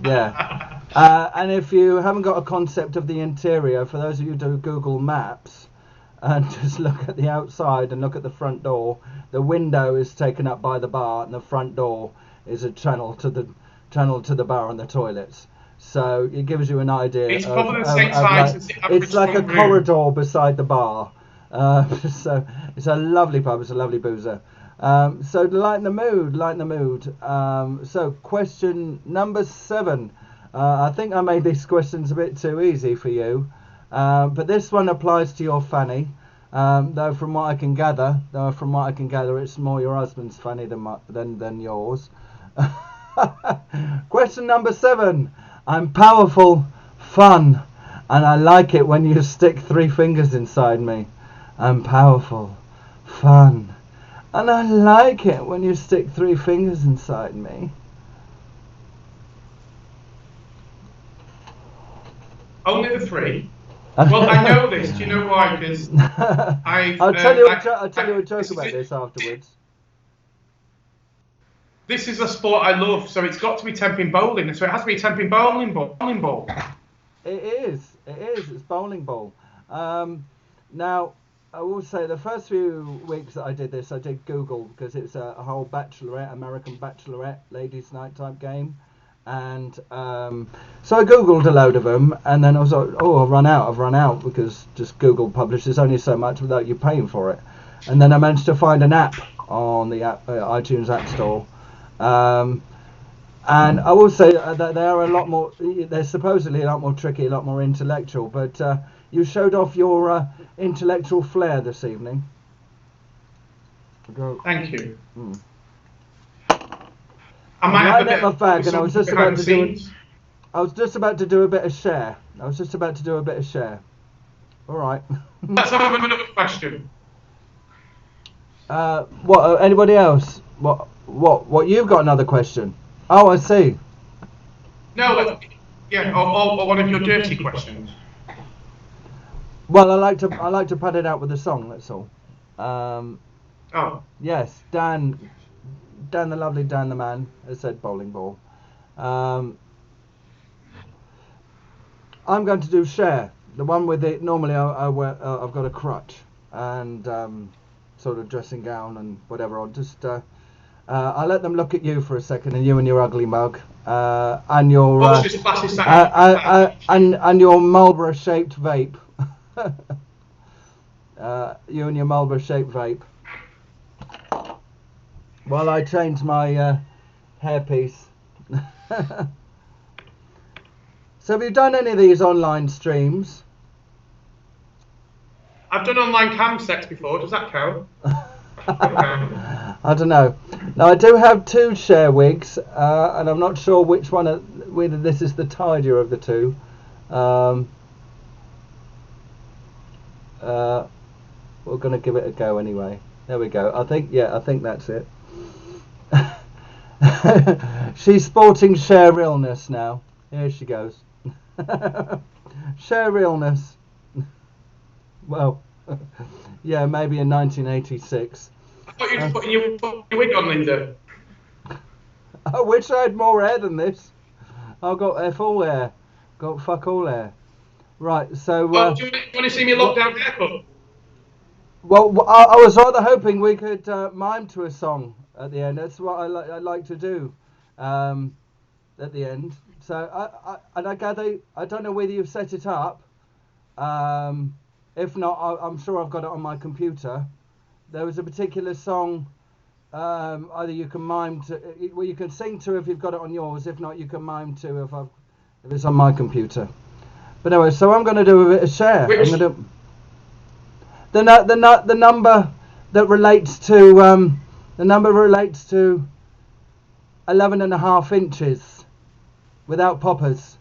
Yeah. And if you haven't got a concept of the interior, for those of you who do Google Maps, and just look at the outside and look at the front door, the window is taken up by the bar, and the front door is a channel to the bar and the toilets. So it gives you an idea. It's probably the same size like, as the average it's like a front room. corridor beside the bar. So it's a lovely pub. It's a lovely boozer. So lighten the mood. So question number 7. I think I made these questions a bit too easy for you, but this one applies to your fanny. Though from what I can gather, it's more your husband's fanny than yours. Question number 7. I'm powerful, fun, and I like it when you stick 3 fingers inside me. I'm powerful, fun, and I like it when you stick 3 fingers inside me. Only the 3. Well, I know this. Do you know why? Because I'll tell you a joke about this afterwards. This is a sport I love, so it's got to be temping bowling. So it has to be temping bowling ball. It is. It's bowling ball. Now, I will say the first few weeks that I did this, I did Google because it's a whole American bachelorette, ladies' night type game. And so I Googled a load of them, and then I was like, oh, I've run out, because just Google publishes only so much without you paying for it. And then I managed to find an app on the iTunes App Store. And I will say that they are they're supposedly a lot more tricky, a lot more intellectual, but you showed off your intellectual flair this evening. Thank you. I was just about to do a bit of share. All right. Let's have another question. What? Anybody else? What? You've got another question? Oh, I see. No, or one of your dirty questions. Well, I like to pad it out with a song. That's all. Oh. Yes, Dan the lovely Dan the man has said bowling ball. I'm going to do share. The one with it. Normally I wear. I've got a crutch and sort of dressing gown and whatever. I'll just. I'll let them look at you for a second, and you and your ugly mug, and your and your Marlboro-shaped vape. You and your Marlboro-shaped vape. While I change my hairpiece. So have you done any of these online streams? I've done online cam sex before. Does that count? I don't know. Now I do have 2 share wigs, and I'm not sure which one, whether this is the tidier of the 2. We're going to give it a go anyway. There we go. I think that's it. She's sporting share realness now. Here she goes. Share realness. Well, yeah, maybe in 1986. I thought you were putting your wig on, Linda. I wish I had more hair than this. I've got full hair. Got fuck all hair. Right, so... do you want to see me lockdown haircut? Well, I was rather hoping we could mime to a song at the end. That's what I like to do at the end. So, I gather, I don't know whether you've set it up. If not, I'm sure I've got it on my computer. There was a particular song, either you can mime to, well, you can sing to if you've got it on yours. If not, you can mime to if it's on my computer. But anyway, so I'm going to do a bit of share. I'm going to the number that relates to 11.5 inches without poppers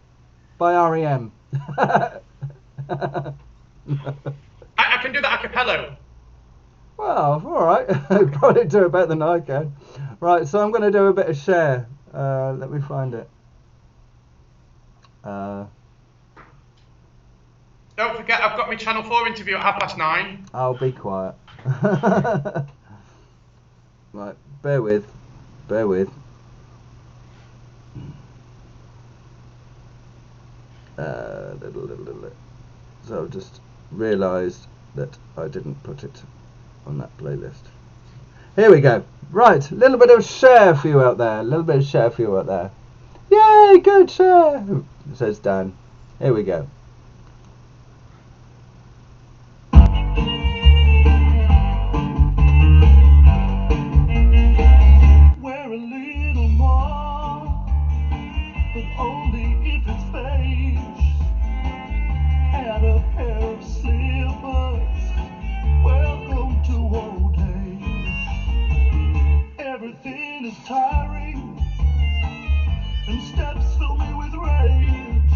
by REM. I can do that a cappella. Well, all right. Probably do it better than I can. Right, so I'm going to do a bit of share. Let me find it. don't forget, I've got my Channel 4 interview at 9:30. I'll be quiet. Right, bear with. Little. So I've just realised that I didn't put it on that playlist. Here we go. Right, a little bit of share for you out there. Yay, good share, says Dan. Here we go. Wear a little more, but only if it's beige. Add a pair of slippers. Welcome to old age. Everything is tiring, and steps fill me with rage.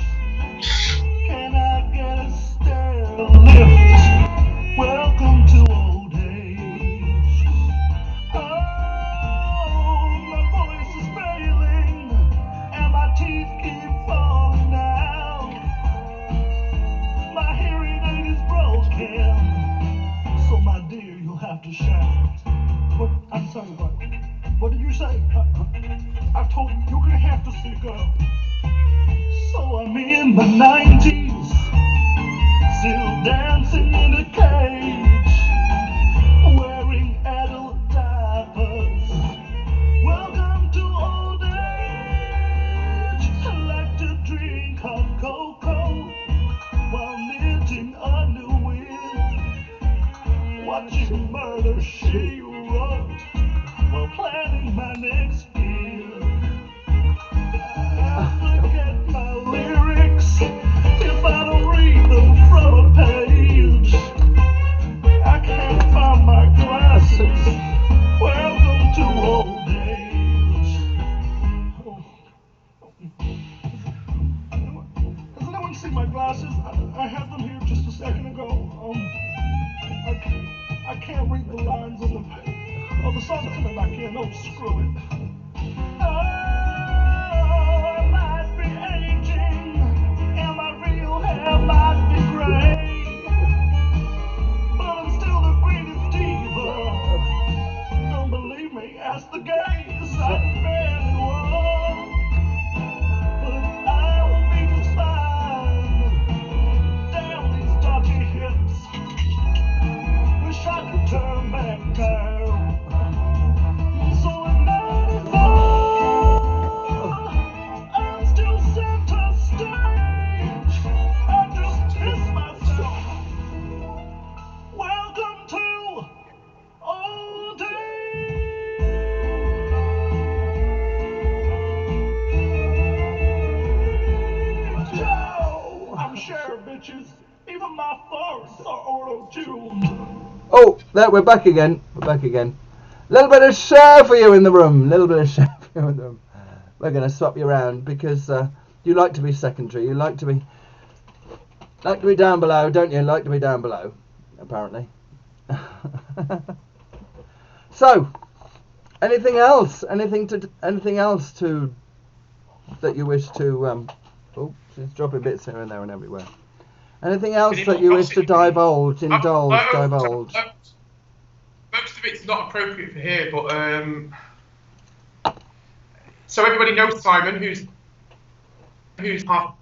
Can I get a stair lift? Welcome to old age. Oh, my voice is failing, and my teeth keep falling out. My hearing aid is broken, so my dear, you'll have to shout. What? I'm sorry, what did you say? I told you you're gonna have to speak up. So I'm in my 90s, still dancing in a cage, wearing adult diapers. Welcome to old age. I like to drink hot cocoa while knitting underwear, watching Murder, She Wrote while planning my next year. I forget my lyrics if I don't read them from a page. I can't find my glasses. Welcome to old age. Has anyone seen my glasses? I had them here just a second ago. I can't read the lines on the page. Oh, the song's coming back in. Oh, screw it. Oh, I might be aging, and my real hair might be gray, but I'm still the greatest diva. Don't believe me? Ask the gays. I'm barely one, but I will be just fine. Damn these dodgy hips. Wish I could turn back time. So at 94, I'm still center stage. I just miss myself. Welcome to old age. Joe, I'm sure, bitches. Even my farts are auto-tuned. Oh, there, we're back again. Little bit of share for you in the room. We're going to swap you around because you like to be secondary. You like to be down below, don't you? Like to be down below, apparently. So, anything else? Anything else that you wish to? Oh, she's dropping bits here and there and everywhere. Anything else that you wish to divulge? Most of it's not appropriate for here, but so everybody knows Simon, who's half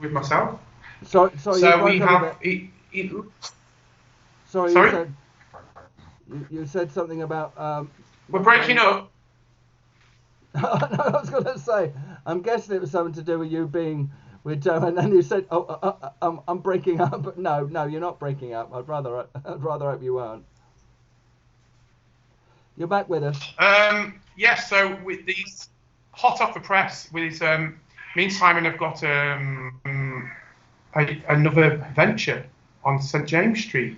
with myself. Sorry. So we have. Sorry. You said something about. We're breaking up. No, I was going to say. I'm guessing it was something to do with you being with Joe, and then you said, I'm breaking up." But no, you're not breaking up. I'd rather hope you weren't. You're back with us. Yes. So with these hot off the press, with me and Simon have got another venture on St James Street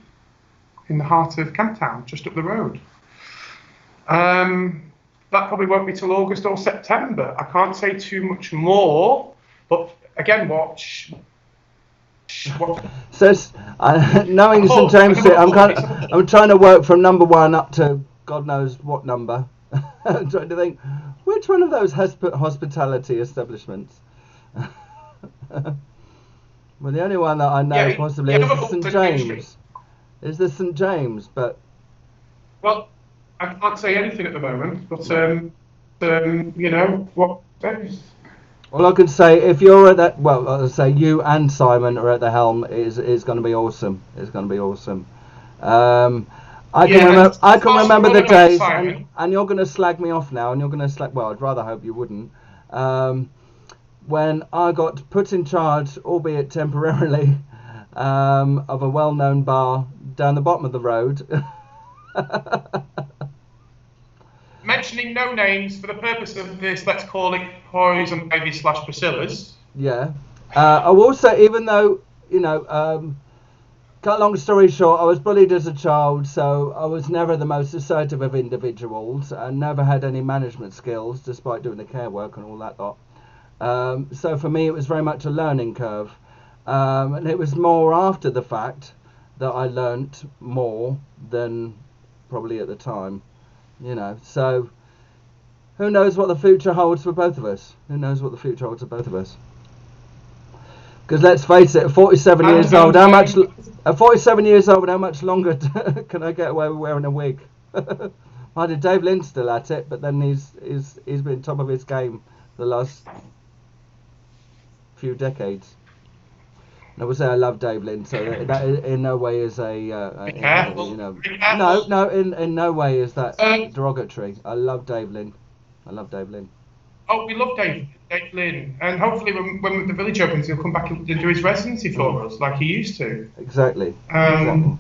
in the heart of Camptown, just up the road. That probably won't be till August or September. I can't say too much more, but again, watch. Says, knowing St James Street, I'm trying to work from number 1 up to God knows what number. I'm trying to think which one of those hospitality establishments. Well, the only one that I know Yeah, possibly yeah, is but the St. also James. Is the St. James, but Well, I can't say anything at the moment, but you know what? all I can say, if you're at that, well, I'll say you and Simon are at the helm, is going to be awesome. It's going to be awesome. I can Yeah, remember. I can whilst remember we're the on about days, Simon- and you're going to slag me off now, and you're going to slag. Well, I'd rather hope you wouldn't. When I got put in charge, albeit temporarily, of a well-known bar down the bottom of the road. Mentioning no names for the purpose of this, let's call it poison ivy / Priscilla's. Yeah. I will say, even though, you know, cut a long story short, I was bullied as a child, so I was never the most assertive of individuals and never had any management skills, despite doing the care work and all that lot. So for me, it was very much a learning curve. And it was more after the fact that I learnt more than probably at the time, you know. So who knows what the future holds for both of us? Who knows what the future holds for both of us? Because let's face it, at 47 years old, how much? At 47 years old, how much longer can I get away with wearing a wig? Mind you, Dave Lynn's still at it, but then he's been top of his game the last few decades. And I would say I love Dave Lynn, so that in no way is Be careful. you know, Be careful. no, in no way is that derogatory. I love Dave Lynn. I love Dave Lynn. Oh, we love Dave Lynn, and hopefully when the village opens, he'll come back and do his residency for us like he used to. Exactly. And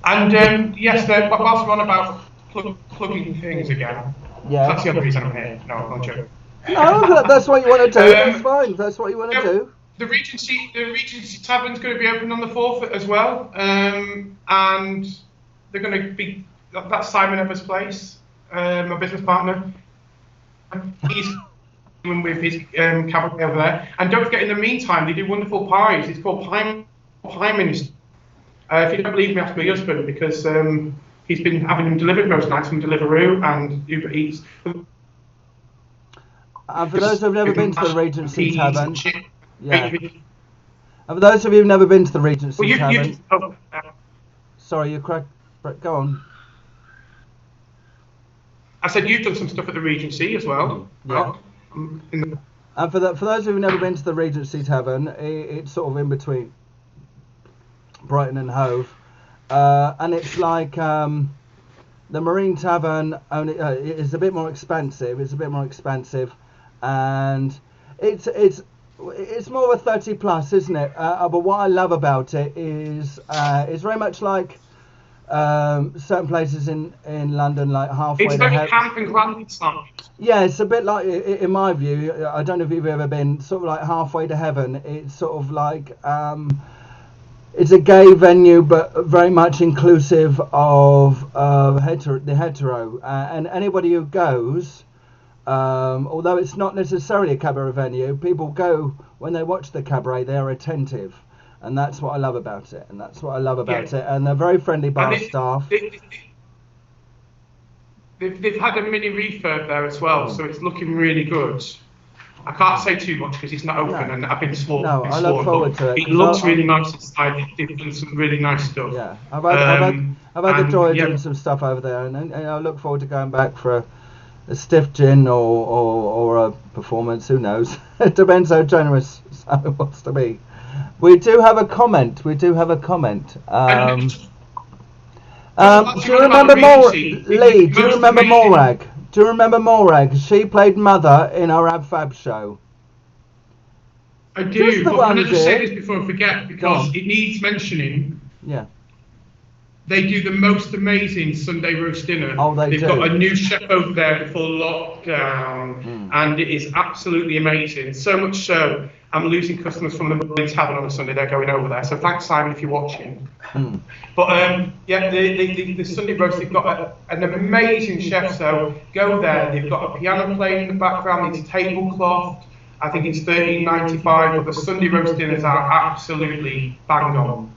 yes, whilst we're on about plugging things again, Yeah. that's the other reason I'm here. No, I'm not joking. No, that's what you want to do. That's fine. That's what you want to do. The Regency Tavern's going to be open on the 4th as well, and they're going to be that's Simon Evers' place, my business partner. He's doing with his cabaret over there, and don't forget, in the meantime, they do wonderful pies. It's called Pie Minister. If you don't believe me, ask my husband, because he's been having them delivered most nights from Deliveroo and Uber Eats. And for those who've never been to the Regency Peas, Tavern, chicken, yeah. bacon. And for those of you who've never been to the Regency Well, Tavern, sorry, you crack. Go on. I said you've done some stuff at the Regency as well. Yeah. And for those who've never been to the Regency Tavern, it's sort of in between Brighton and Hove, and it's like the Marine Tavern. Only it's a bit more expensive. And it's more of a 30 plus, isn't it? But what I love about it is it's very much like certain places in London, like halfway. It's very camp and grand style. Yeah, it's a bit like, in my view, I don't know if you've ever been, sort of like Halfway to Heaven. It's sort of like, it's a gay venue, but very much inclusive of the hetero. And anybody who goes, although it's not necessarily a cabaret venue, people go, when they watch the cabaret, they're attentive. And that's what I love about it. And they're very friendly bar staff. They've had a mini refurb there as well, so it's looking really good. I can't say too much because it's not open, and I've been sworn. No, I look forward to it. It looks really nice inside. They've done some really nice stuff. Yeah, I've had the joy of doing some stuff over there, and I look forward to going back for a stiff gin or a performance. Who knows? It depends how generous Simon wants to be. We do have a comment. Do you remember Lee? Do you remember Morag? Do you remember Morag? She played Mother in our Ab Fab show. I do, but can I just say here. this before I forget, because it needs mentioning. Yeah. They do the most amazing Sunday roast dinner. Oh, they've got a new chef over there for lockdown, and it is absolutely amazing. So much so, I'm losing customers from the MINDZ Tavern on a Sunday. They're going over there. So thanks, Simon, if you're watching. But yeah, the Sunday roast, they've got an amazing chef. So go there. They've got a piano playing in the background. It's tablecloth. I think it's $13.95. But the Sunday roast dinners are absolutely bang on.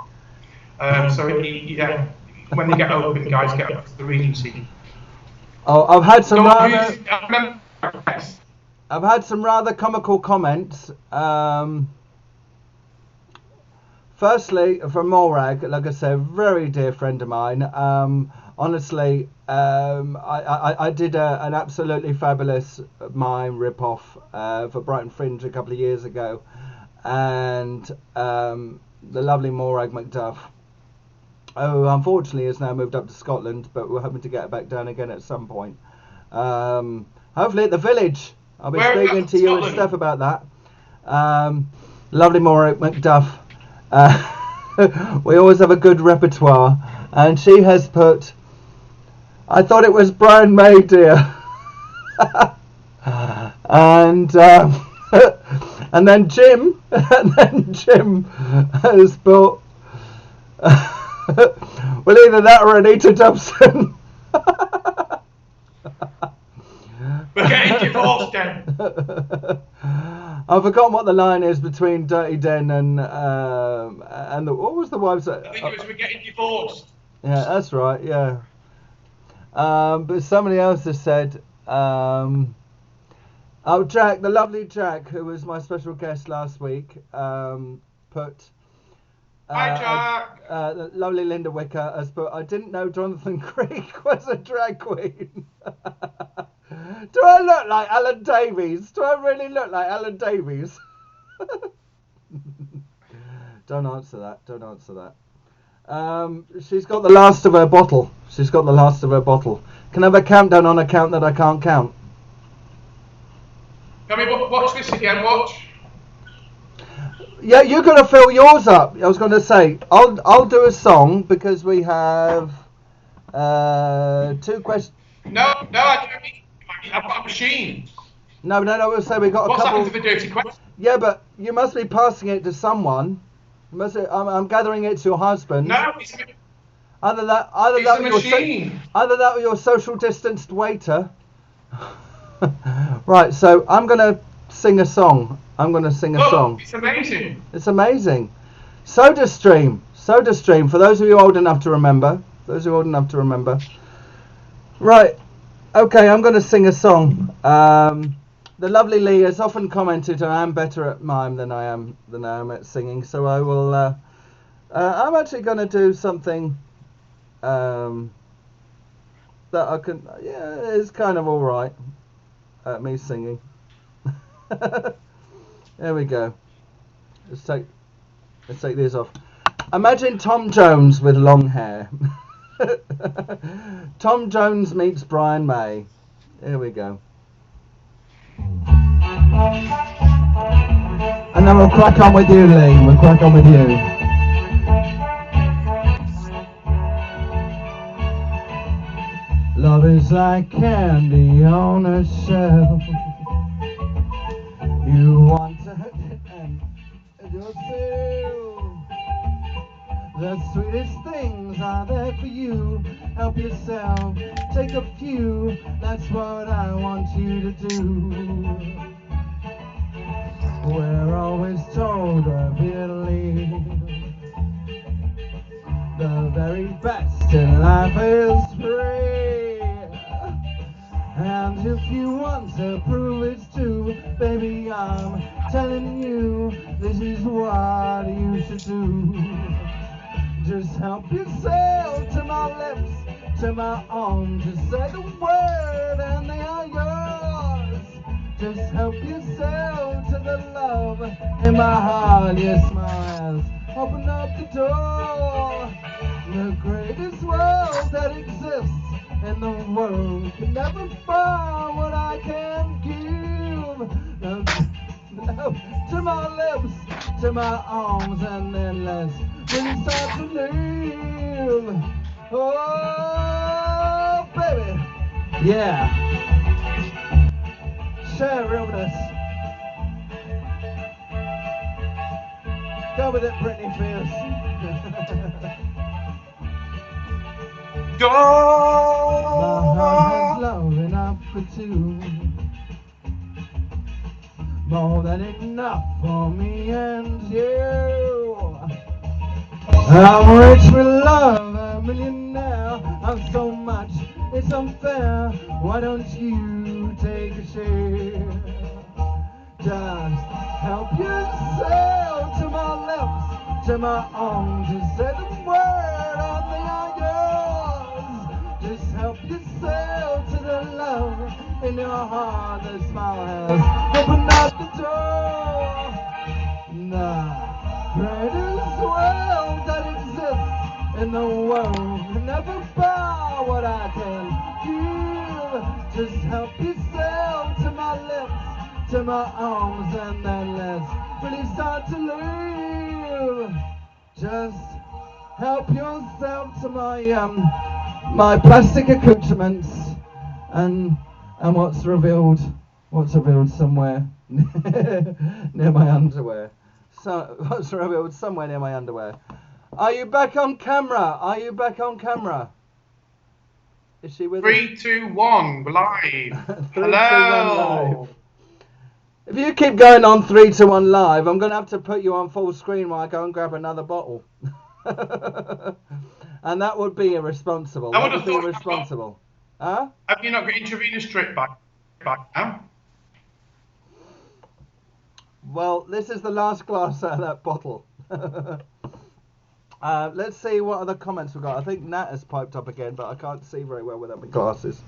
So yeah, when they get open, guys, get up to the Regency. Oh, I've had some rather comical comments. Firstly, from Morag, like I said, very dear friend of mine. Honestly, I did an absolutely fabulous mime rip-off for Brighton Fringe a couple of years ago, and the lovely Morag Macduff, who unfortunately has now moved up to Scotland, but we're hoping to get her back down again at some point. Hopefully at the Village. I'll be speaking to you and Steph about that. Lovely Morag Macduff. We always have a good repertoire, and she has put, I thought it was Brian May, dear. and and then Jim has put, well, either that or Anita Dobson. We're getting divorced then. I've forgotten what the line is between Dirty Den and what was the wife's? I think it was we're getting divorced. Yeah, that's right. Yeah. But somebody else has said, oh, Jack, the lovely Jack, who was my special guest last week, put. Hi, Jack. The lovely Linda Wicker has put, I didn't know Jonathan Creek was a drag queen. Do I look like Alan Davies? Do I really look like Alan Davies? Don't answer that. Don't answer that. She's got the last of her bottle. She's got the last of her bottle. Can I have a countdown on a count that I can't count? Can we watch this again? Watch. Yeah, you're going to fill yours up. I was going to say, I'll do a song because we have 2 questions. No, I don't mean. I've got a machine. No, we'll say we've got a What's couple. happened to the dirty question? Yeah, but you must be passing it to someone. You must. I'm gathering it to your husband. No, it's Either that a or machine. either that or your social distanced waiter. Right, so I'm gonna sing a song. Look, it's amazing. It's amazing. SodaStream. For those of you old enough to remember. Right. Okay, I'm going to sing a song. The lovely Lee has often commented I am better at mime than I am at singing, so I will. I'm actually going to do something that I can. Yeah, it's kind of all right at me singing. There we go. Let's take these off. Imagine Tom Jones with long hair. Tom Jones meets Brian May. Here we go. And then we'll crack on with you, Lee. We'll crack on with you. Love is like candy on a shelf. You want to hurt it and you'll feel the sweetest things are there for you. Help yourself, take a few. That's what I want you to do. We're always told repeatedly the very best in life is free. And if you want to prove it's true, baby, I'm telling you, this is what you should do. Just help yourself to my lips, to my arms, just say the word and they are yours. Just help yourself to the love in my heart, yes, smiles. Open up the door. The greatest world that exists in the world can never find what I can give. No, to my lips, to my arms, and then let's really start to live. Oh, baby, yeah. Share realness. Go with it, Britney Spears. Go. My heart has love enough for two. More than enough for me and you. I'm rich with love, a millionaire. I'm so much, it's unfair. Why don't you take a share? Just help yourself to my lips, to my arms to say the word all thing are yours. Just help yourself to the love in your heart. The smile has opened up the door. The greatest world that exists in the world. Never bow what I can give. Just help yourself to my lips, to my arms, and then let's really start to live. Just help yourself to my plastic accoutrements and what's revealed somewhere near my underwear. So what's revealed somewhere near my underwear. Are you back on camera? Are you back on camera? Is she with 3, 2, 1, we're live. 3, 2, 1 Hello. live. If you keep going on 3, 2, 1 live, I'm going to have to put you on full screen while I go and grab another bottle. And that would be irresponsible. I That would would have be thought- irresponsible. Huh? Have you not got intravenous drip back now? Well, this is the last glass out of that bottle. Let's see what other comments we've got. I think Nat has piped up again, but I can't see very well without my glasses.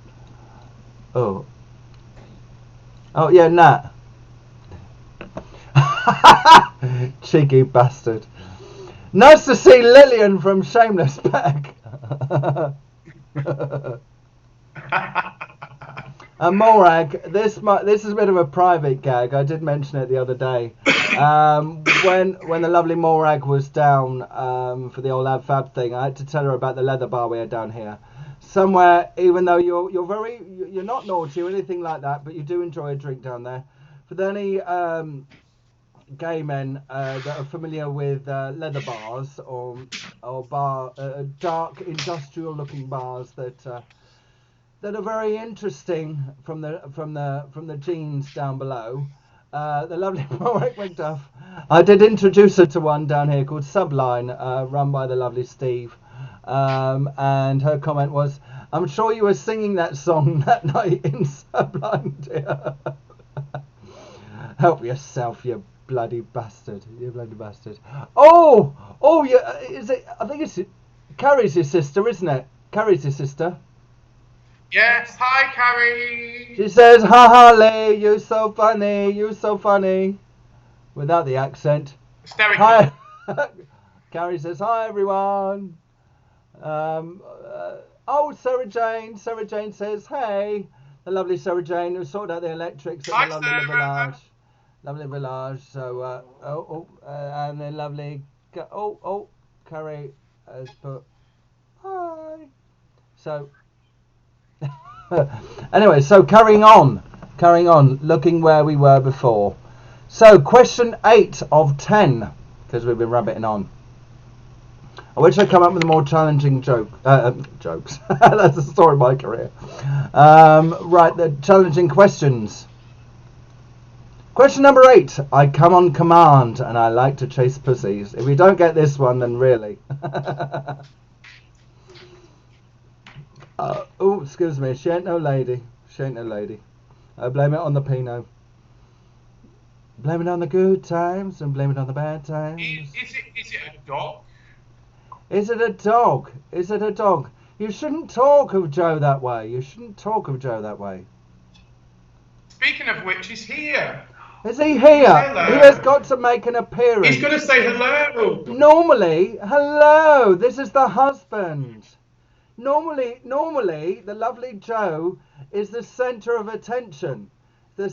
Oh, yeah, Nat. Cheeky bastard. Nice to see Lillian from Shameless back. And Morag, this is a bit of a private gag. I did mention it the other day. When the lovely Morag was down for the old Ab Fab thing, I had to tell her about the leather bar we had down here. Somewhere, even though you're not naughty or anything like that, but you do enjoy a drink down there. For any gay men that are familiar with leather bars or dark industrial looking bars that are very interesting from the jeans down below. The lovely Morag McDuff. I did introduce her to one down here called Subline, run by the lovely Steve. And her comment was, "I'm sure you were singing that song that night in Sublime, dear." Help yourself, you bloody bastard. You bloody bastard. Oh, yeah. Is it? I think it's Carrie's your sister, isn't it? Carrie's your sister. Yes, hi Carrie. She says, "Ha ha, Lee, you so funny, you so funny," without the accent. Hysterical. Hi. Carrie says, "Hi everyone." Sarah Jane. Sarah Jane says, "Hey." The lovely Sarah Jane who sorted out the electrics at Hi, the lovely Sarah. village. Lovely village. So, and then lovely. Carrie has put hi. So. Anyway, so carrying on, looking where we were before. So, question 8 of 10, because we've been rabbiting on. I wish I'd come up with a more challenging jokes. That's the story of my career. Right, the challenging questions. Question number 8. I come on command, and I like to chase pussies. If you don't get this one, then really. Excuse me. She ain't no lady. I blame it on the Pinot. Blame it on the good times and blame it on the bad times. Is it a dog? Is it a dog? Is it a dog? You shouldn't talk of Joe that way. Speaking of which, he's here. Is he here? Hello. He has got to make an appearance. He's going to say hello. Normally, hello, this is the husband. Normally, the lovely Joe is the centre of attention. For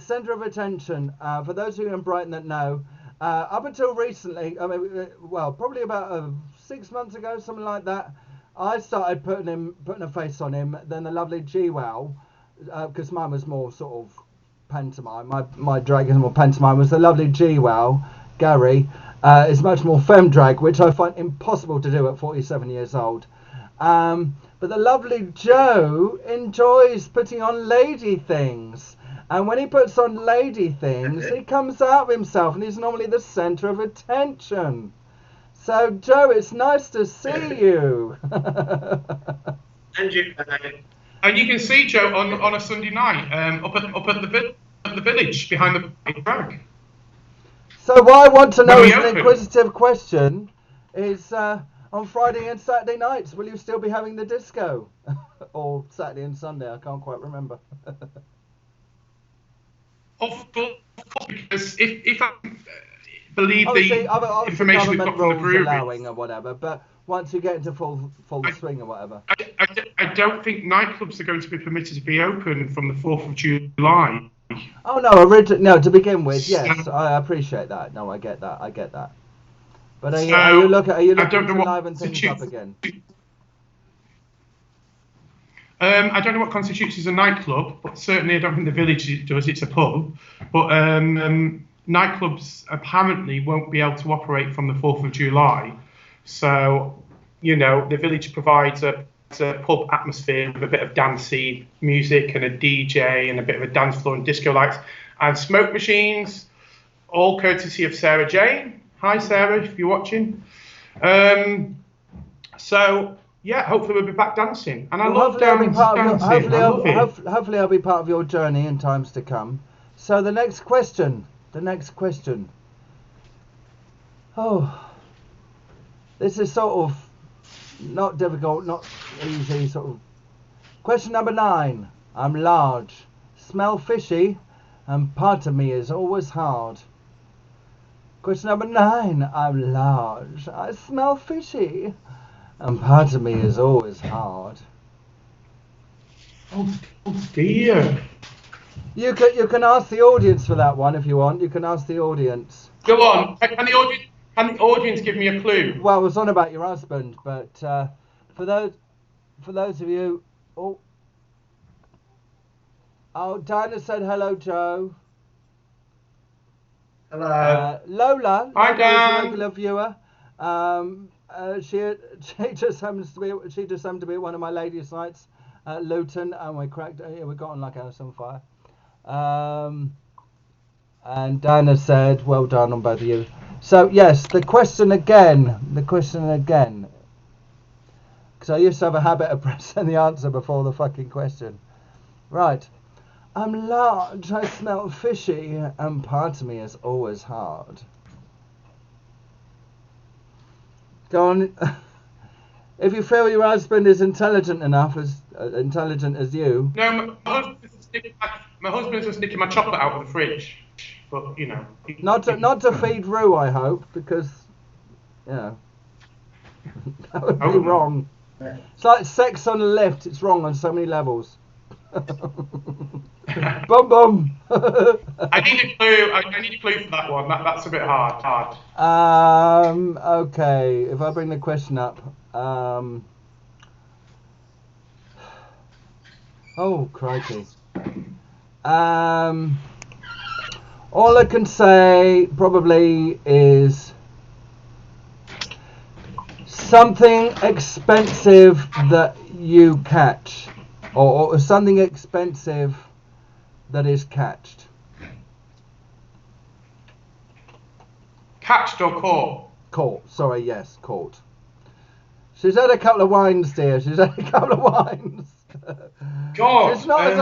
those of you in Brighton that know, up until recently, probably about 6 months ago, something like that, I started putting a face on him. Then the lovely G-Wow, because mine was more sort of pantomime. My drag is more pantomime. Was the lovely G-Wow, Gary, is much more femme drag, which I find impossible to do at 47 years old. But the lovely Joe enjoys putting on lady things. And when he puts on lady things, he comes out of himself and he's normally the centre of attention. So, Joe, it's nice to see you. And you can see Joe on a Sunday night up at the village behind the drag. So what I want to know When we is an open. inquisitive question. is on Friday and Saturday nights. Will you still be having the disco? Or Saturday and Sunday? I can't quite remember. Of course, because if I believe Obviously, the information we've got from the rules brewery, allowing or whatever, but once you get into full swing or whatever. I don't think nightclubs are going to be permitted to be open from the 4th of July. Oh no, to begin with, yes, I appreciate that. No, I get that. But are you looking to liven things up again? I don't know what constitutes as a nightclub, but certainly I don't think the Village does. It's a pub. But nightclubs apparently won't be able to operate from the 4th of July. So, the Village provides a pub atmosphere with a bit of dancey music and a DJ and a bit of a dance floor and disco lights and smoke machines, all courtesy of Sarah Jane. Hi, Sarah, if you're watching. Yeah, hopefully we'll be back dancing. And I love dancing. Hopefully I'll be part of your journey in times to come. So the next question. Oh, this is sort of not difficult, not easy, sort of. Question number 9. I'm large, smell fishy, and part of me is always hard. Question number 9. I'm large, I smell fishy, and part of me is always hard. Oh dear. You can ask the audience for that one if you want. You can ask the audience. Go on. Can the audience give me a clue? Well, it was on about your husband, but for those of you, Dinah said hello, Joe. Hello. Lola. Hi, Lola is Dan. a regular viewer. She just happens to be at one of my ladies' nights at Luton, and we got on like a house on fire. And Dinah said, "Well done on both of you." So yes, the question again. Because I used to have a habit of pressing the answer before the fucking question. Right. I'm large, I smell fishy, and part of me is always hard. Go on. If you feel your husband is intelligent as you. No, my husband's just sticking my chocolate out of the fridge. But, Not to feed Rue, I hope, because, that would be wrong. It's like sex on a lift. It's wrong on so many levels. Bum bum. I need a clue. I need a clue for that one. That's a bit hard. Okay. If I bring the question up. Oh crikey. All I can say probably is something expensive that you catch, or something expensive that is catched. Catched or caught? Caught. Sorry, yes, caught. She's had a couple of wines, dear. She's had a couple of wines. God. She's not as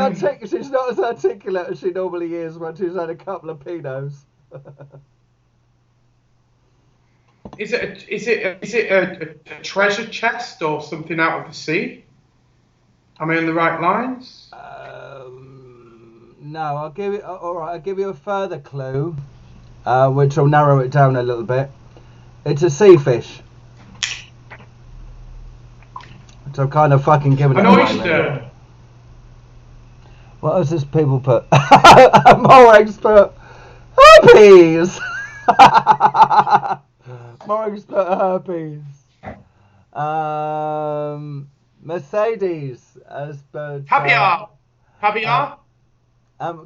articulate as she normally is when she's had a couple of Pinots. Is it a treasure chest or something out of the sea? Am I in the right lines? No, I'll give you. All right, I'll give you a further clue, which will narrow it down a little bit. It's a sea fish. Which I've kind of fucking given it An away. oyster. What else does people put? More expert herpes. More expert herpes. Mercedes as per Caviar. Caviar.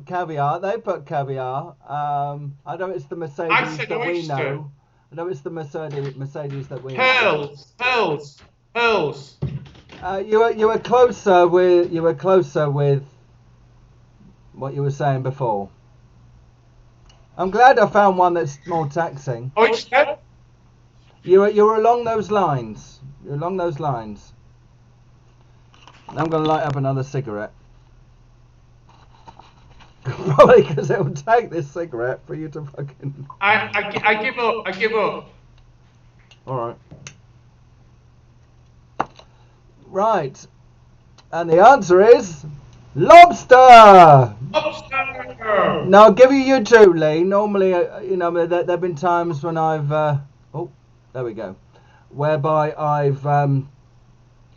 Caviar. They put caviar. I know it's the Mercedes that we know. I know it's the Mercedes that we know. Pearls. You were closer with what you were saying before. I'm glad I found one that's more taxing. Oyster. You were along those lines. I'm going to light up another cigarette. Probably because it will take this cigarette for you to fucking... I give up. All right. Right. And the answer is lobster. Lobster! Now, I'll give you two, Lee. Normally, you know, there have been times when I've... oh, there we go. Whereby I've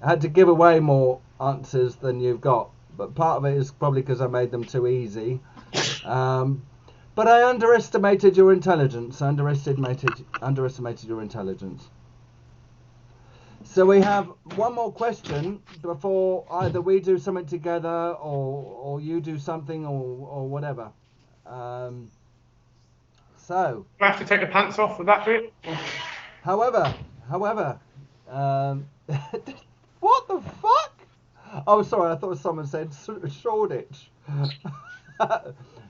had to give away more answers than you've got. But part of it is probably because I made them too easy. But I underestimated your intelligence. Underestimated your intelligence. So we have one more question before either we do something together or you do something or whatever. So. I have to take the pants off for that bit. However, what the fuck? Oh, sorry, I thought someone said Shoreditch.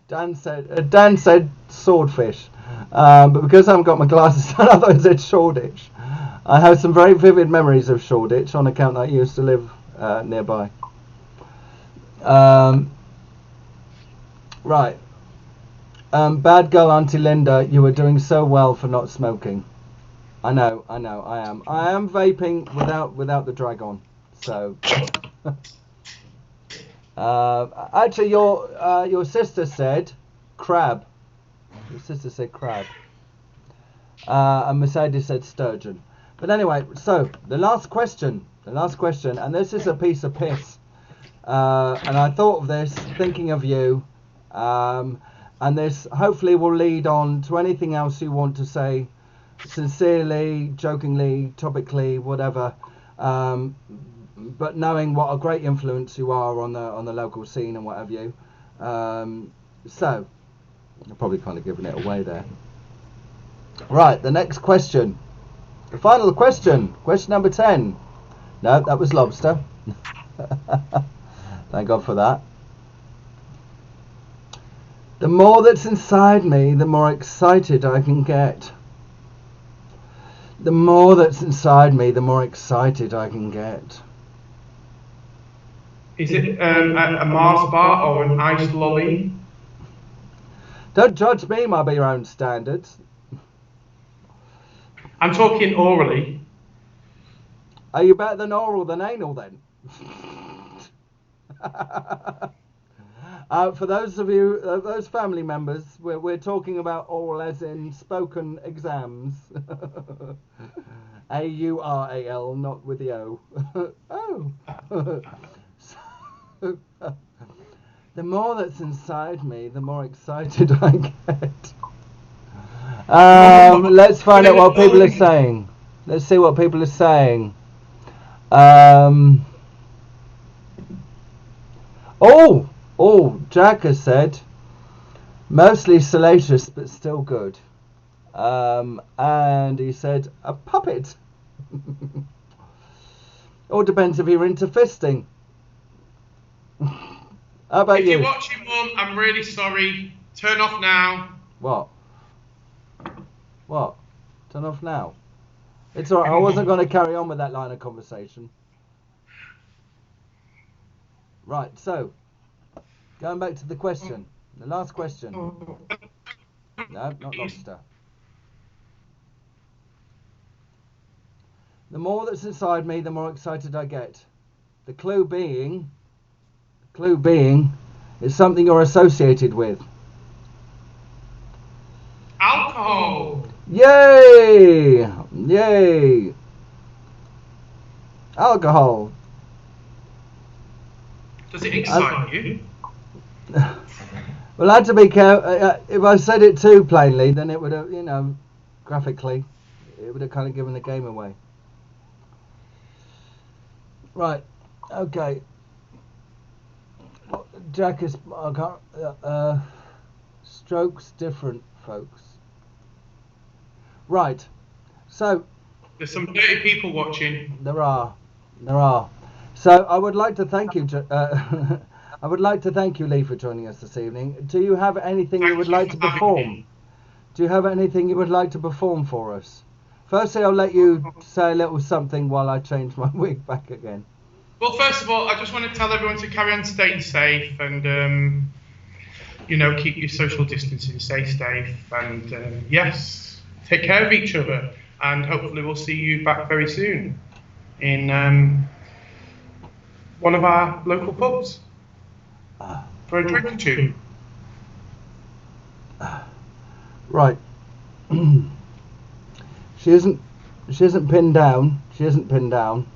Dan said swordfish, but because I haven't got my glasses on, I thought it said Shoreditch. I have some very vivid memories of Shoreditch on account that I used to live nearby. Right. Bad girl Auntie Linda, you were doing so well for not smoking. I know, I am. I am vaping without the drag on. So, actually, your sister said crab. Your sister said crab. And Mercedes said sturgeon. But anyway, so the last question, and this is a piece of piss. And I thought of this thinking of you. And this hopefully will lead on to anything else you want to say. Sincerely, jokingly, topically, whatever, but knowing what a great influence you are on the local scene and what have you. So, I've probably kind of given it away there. Right, the next question, the final question number 10. No, that was lobster. Thank God for that. The more that's inside me, the more excited I can get. The more that's inside me, the more excited I can get. Is it a Mars bar or an iced lolly? Don't judge me by your own standards. I'm talking orally. Are you better than oral than anal then? For those of you, those family members, we're talking about oral as in spoken exams. A-U-R-A-L, not with the O. Oh. So, the more that's inside me, the more excited I get. Let's find out what people are saying. Let's see what people are saying. Oh, Jack has said, mostly salacious but still good. And he said, a puppet. All depends if you're into fisting. How about if you? If you're watching, Mum, I'm really sorry. Turn off now. What? Turn off now? It's alright, I wasn't going to carry on with that line of conversation. Right, so, going back to the question. The last question. No, not lobster. The more that's inside me, the more excited I get. The clue being, is something you're associated with. Alcohol. Yay! Yay! Alcohol. Does it excite you? Well, I had to be careful. If I said it too plainly, then it would have, graphically, it would have kind of given the game away. Right. Okay. Jack is. I can't. Strokes different, folks. Right. So. There's some dirty people watching. There are. So I would like to thank you. I would like to thank you, Lee, for joining us this evening. Do you have anything you would like to perform? Do you have anything you would like to perform for us? Firstly, I'll let you say a little something while I change my wig back again. Well, first of all, I just want to tell everyone to carry on staying safe and, keep your social distancing, stay safe, and yes, take care of each other. and hopefully we'll see you back very soon in one of our local pubs for a drink or two. Right. She isn't pinned down. She isn't pinned down.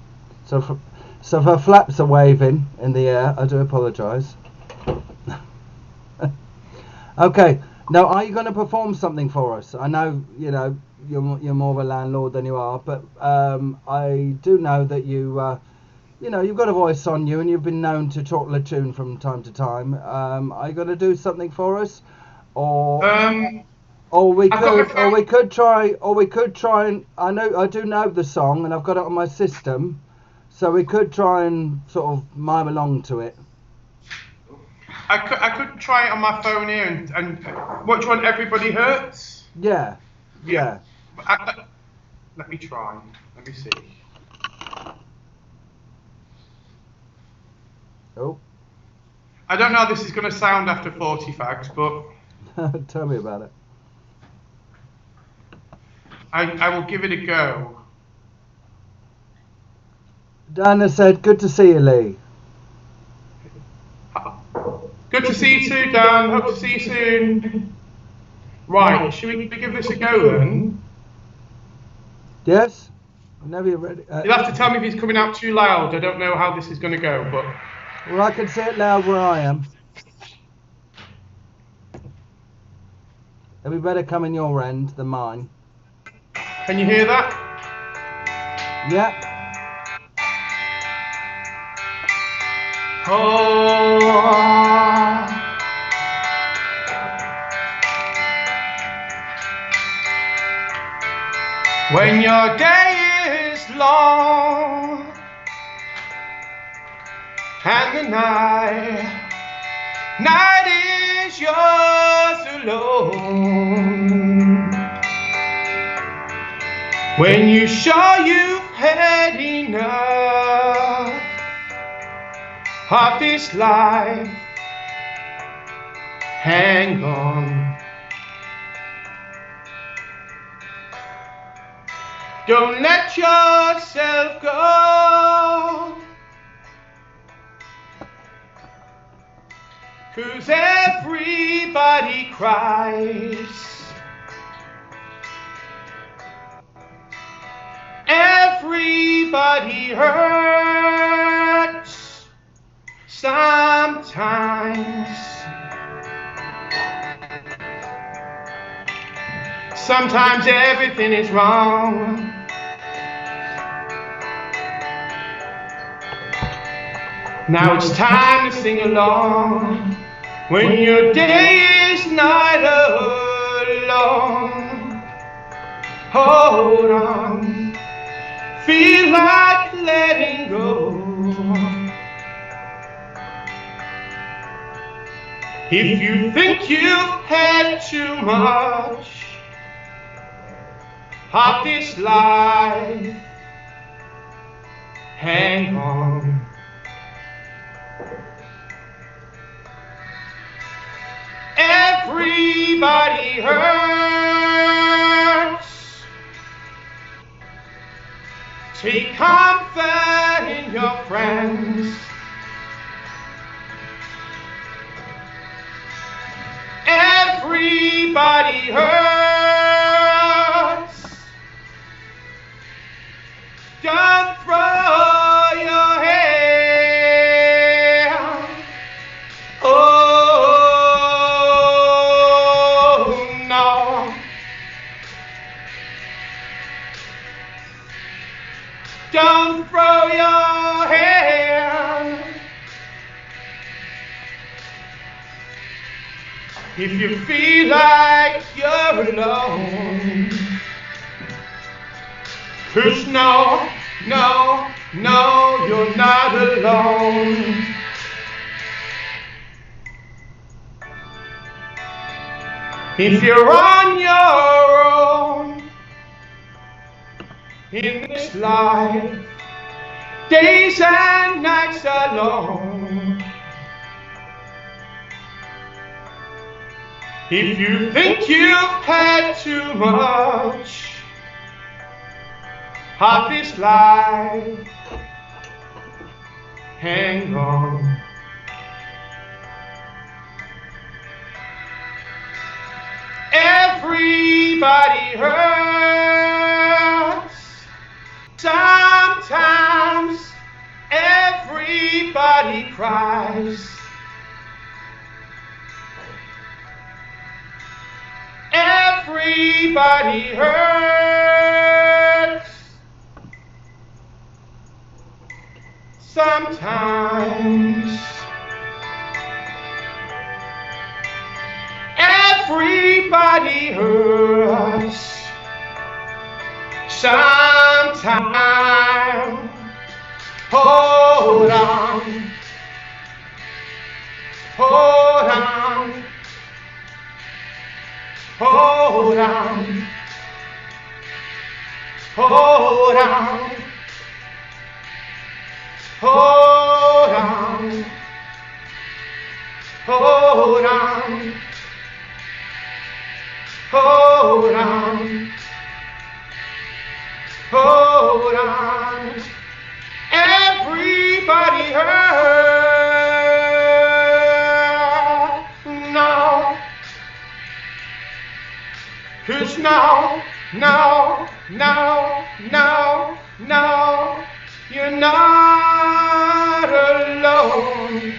So if her flaps are waving in the air, I do apologise. Okay. Now, are you going to perform something for us? I know, you know, you're more of a landlord than you are, but I do know that you know, you've got a voice on you, and you've been known to chortle a tune from time to time. Are you going to do something for us, or we could try, and I do know the song, and I've got it on my system, so we could try and sort of mime along to it. I could try it on my phone here, and what do you want? Everybody Hurts? Yeah. Let me try. Let me see. Oh. I don't know how this is going to sound after 40 fags, but Tell me about it. I will give it a go. Dana said, "Good to see you, Lee." Good to see you too, Dan. Hope to see you soon. Right, should we give this a go then? Yes. Whenever you're ready. You'll have to tell me if it's coming out too loud. I don't know how this is going to go, but Well, I can say it loud where I am. It'll be better coming your end than mine. can you hear that? Yeah. Oh. When your day is long and the night is yours alone, when you sure you've had enough of this life, hang on. Don't let yourself go, 'cause everybody cries, everybody hurts sometimes. Sometimes everything is wrong. Now it's time to sing along when your day is not alone. Hold on, feel like letting go. If you think you've had too much of this life, hang on. Everybody hurts. Take comfort in your friends. Everybody hurts. Don't throw your head. Oh no. Don't throw your head. If you feel like you're alone, 'cause no, you're not alone. If you're on your own in this life, days and nights are long. If you think you've had too much of this life. Hang on. Everybody hurts. Sometimes everybody cries. Everybody hurts. Sometimes everybody hurts. Sometimes hold on, hold on, hold on, hold on, hold on, hold on, hold on, hold on. Everybody hurt now. 'Cause now, you're not alone.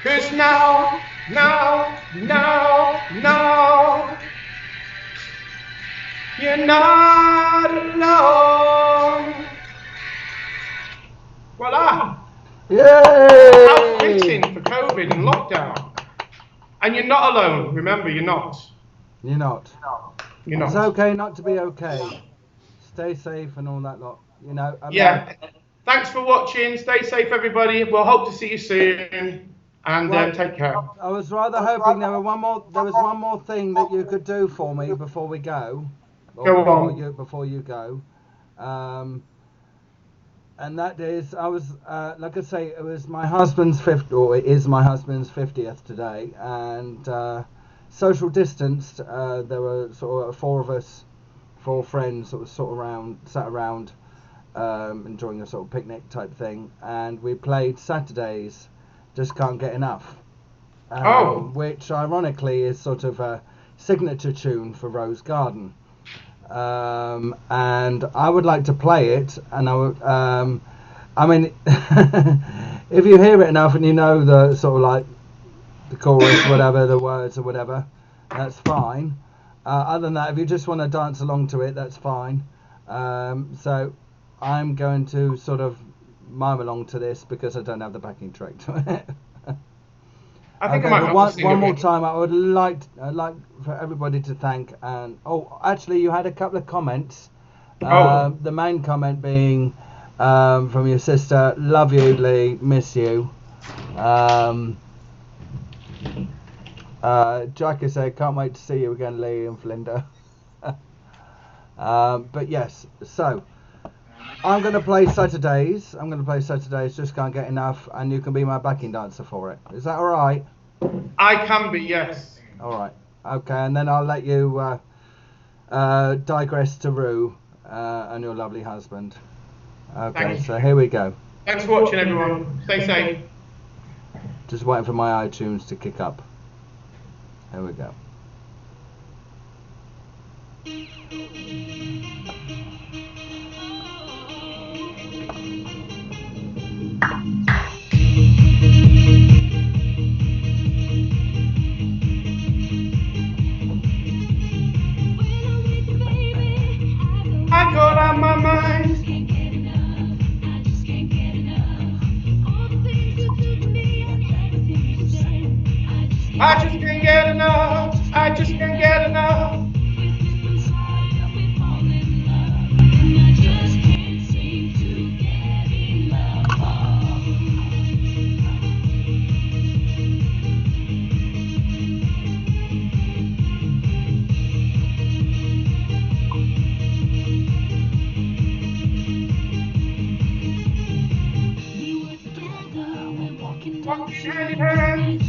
Cause now, you're not alone. Voila! Yay! House fitting for COVID and lockdown. And you're not alone. Remember, you're not. You're not. You're It's not. okay not to be okay. Stay safe and all that lot. You know. Yeah. Thanks for watching. Stay safe, everybody. We'll hope to see you soon. And Well, take care. I was rather hoping there was one more thing that you could do for me before we go. Go on. Before you go. And that is, I was, like I say, it was my husband's it is my husband's 50th today, and social distanced. There were sort of four of us, four friends, sat around, enjoying a sort of picnic type thing, and we played Saturdays, Just Can't Get Enough. Which ironically is sort of a signature tune for Rose Garden. And I would like to play it, and I mean, if you hear it enough and you know the sort of like the chorus, whatever, the words or whatever, that's fine. Other than that, if you just want to dance along to it, that's fine. So I'm going to sort of mime along to this because I don't have the backing track to it. I think Okay, I might but one more time, I'd like for everybody to thank. And actually, you had a couple of comments. The main comment being from your sister, love you, Lee, miss you. Jackie said, can't wait to see you again, Lee and Flinda. But yes, so I'm going to play Saturdays. Just Can't Get Enough, and you can be my backing dancer for it. Is that all right? I can be, yes. All right. Okay, and then I'll let you digress to Rue and your lovely husband. Okay, Thank you. so here we go. Thanks for watching, everyone. Stay safe. Just waiting for my iTunes to kick up. Here we go. I got on my mind. I just can't get enough. I just can't get enough. Walking hand in hand.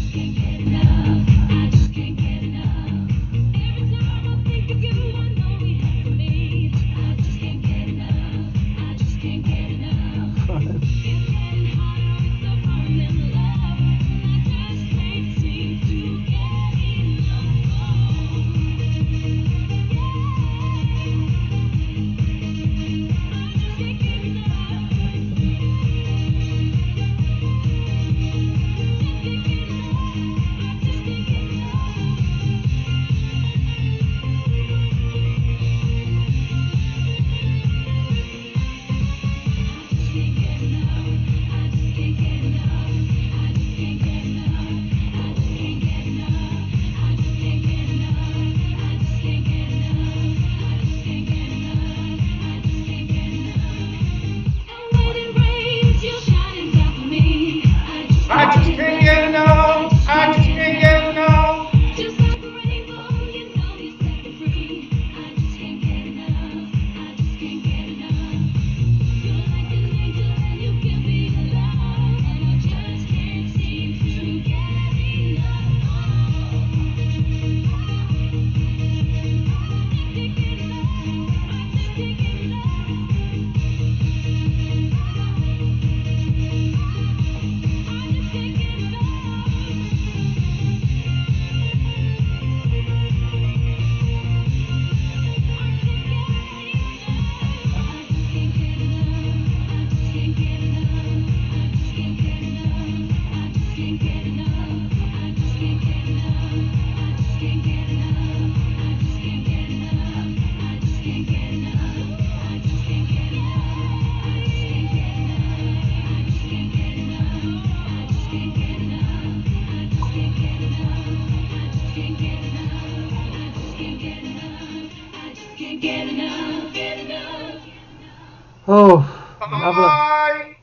Oh, lovely.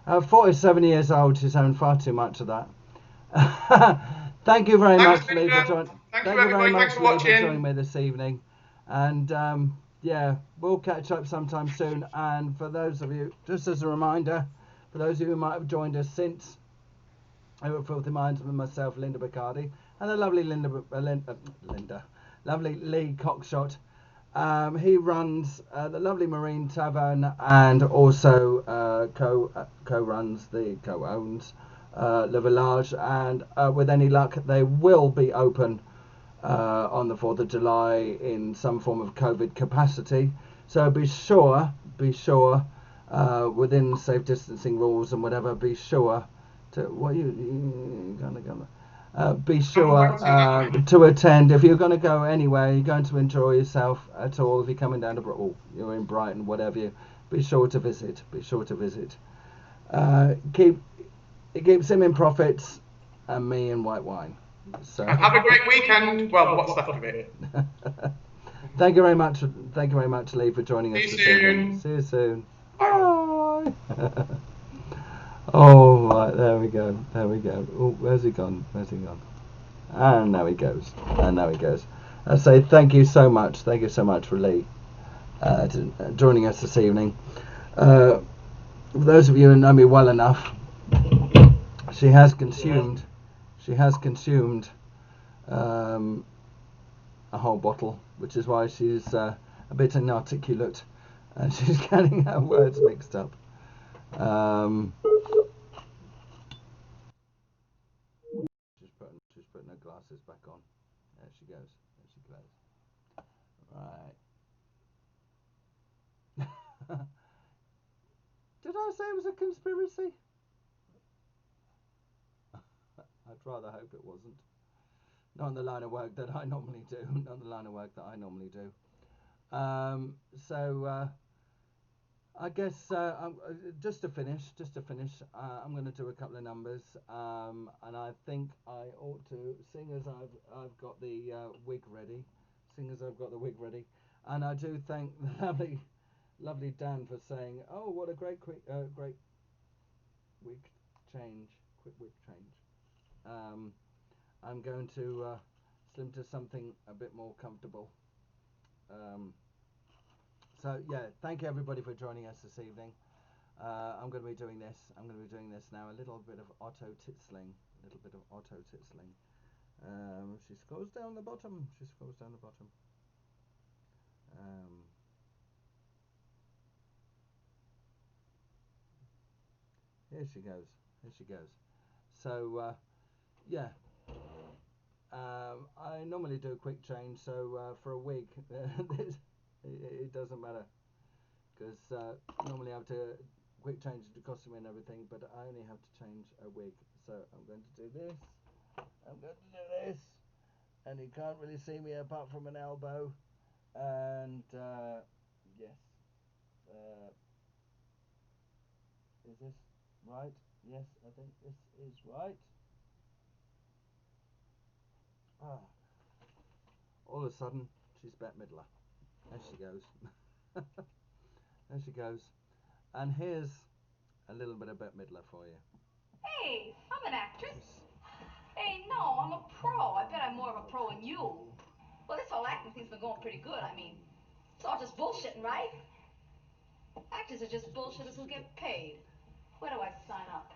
Bye. 47 years old. She's having far too much of that. Thank you very Thanks, much, Lee, for Linda. joining. Thank you, Thank you very everybody. Thanks much, for Lee, for watching. joining me this evening. And yeah, we'll catch up sometime soon. And for those of you, just as a reminder, for those of you who might have joined us since, over Filthy Minds with myself, Linda Bacardi, and the lovely lovely Lee Cockshott. He runs the lovely Marine Tavern and also co-owns Le Village, and with any luck they will be open on the 4th of July in some form of COVID capacity. So be sure within safe distancing rules and whatever, be sure to be sure to attend. If you're going to go anywhere, you're going to enjoy yourself at all, if you're coming down to you're in Brighton, whatever, be sure to visit. It keeps him in profits and me in white wine. So And have a great weekend. Well, what's left of it. thank you very much, Lee, for joining us See you this evening. soon. See you soon. Bye. Oh, right, there we go. Oh, where's he gone? And now he goes. I say thank you so much for Lee joining us this evening. For those of you who know me well enough, she has consumed a whole bottle, which is why she's a bit inarticulate and she's getting her words mixed up. She's putting her glasses back on. There she goes. Right. Did I say it was a conspiracy? I'd rather hope it wasn't. Not in the line of work that I normally do. I guess just to finish, I'm going to do a couple of numbers, and I think I ought to, seeing as I've got the wig ready, and I do thank the lovely Dan for saying, oh, what a great quick wig change. I'm going to slim to something a bit more comfortable. So yeah, thank you everybody for joining us this evening. I'm going to be doing this now. A little bit of auto titsling. She scrolls down the bottom. Here she goes. So yeah. I normally do a quick change, so for a wig, it doesn't matter, because normally I have to quick change the costume and everything, but I only have to change a wig. So I'm going to do this, and you can't really see me apart from an elbow, and yes, is this right? Yes, I think this is right. All of a sudden, she's Bette Midler. There she goes. And here's a little bit of Bette Midler for you. Hey, I'm an actress. Hey, no, I'm a pro. I bet I'm more of a pro than you. Well, this whole acting thing's been going pretty good. I mean, it's all just bullshitting, right? Actors are just bullshitters who get paid. Where do I sign up?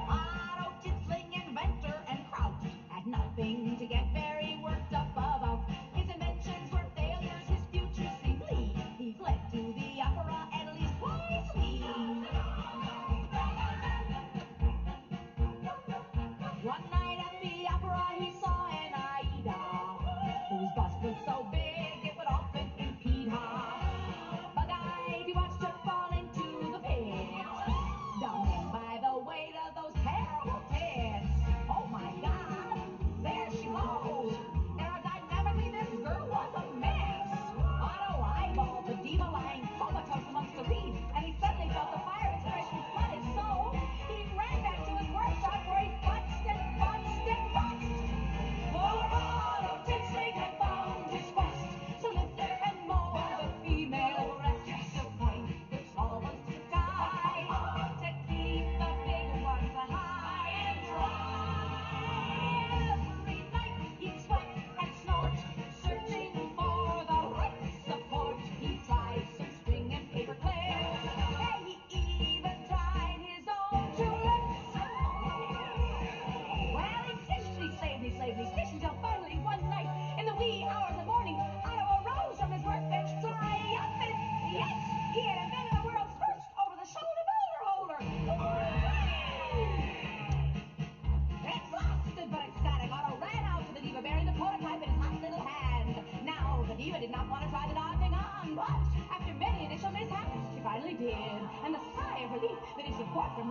Auto-titzling inventor and Kraut had nothing to get very worked up about. His inventions were failures, his future seemed bleak. He fled to the opera at least twice a week. One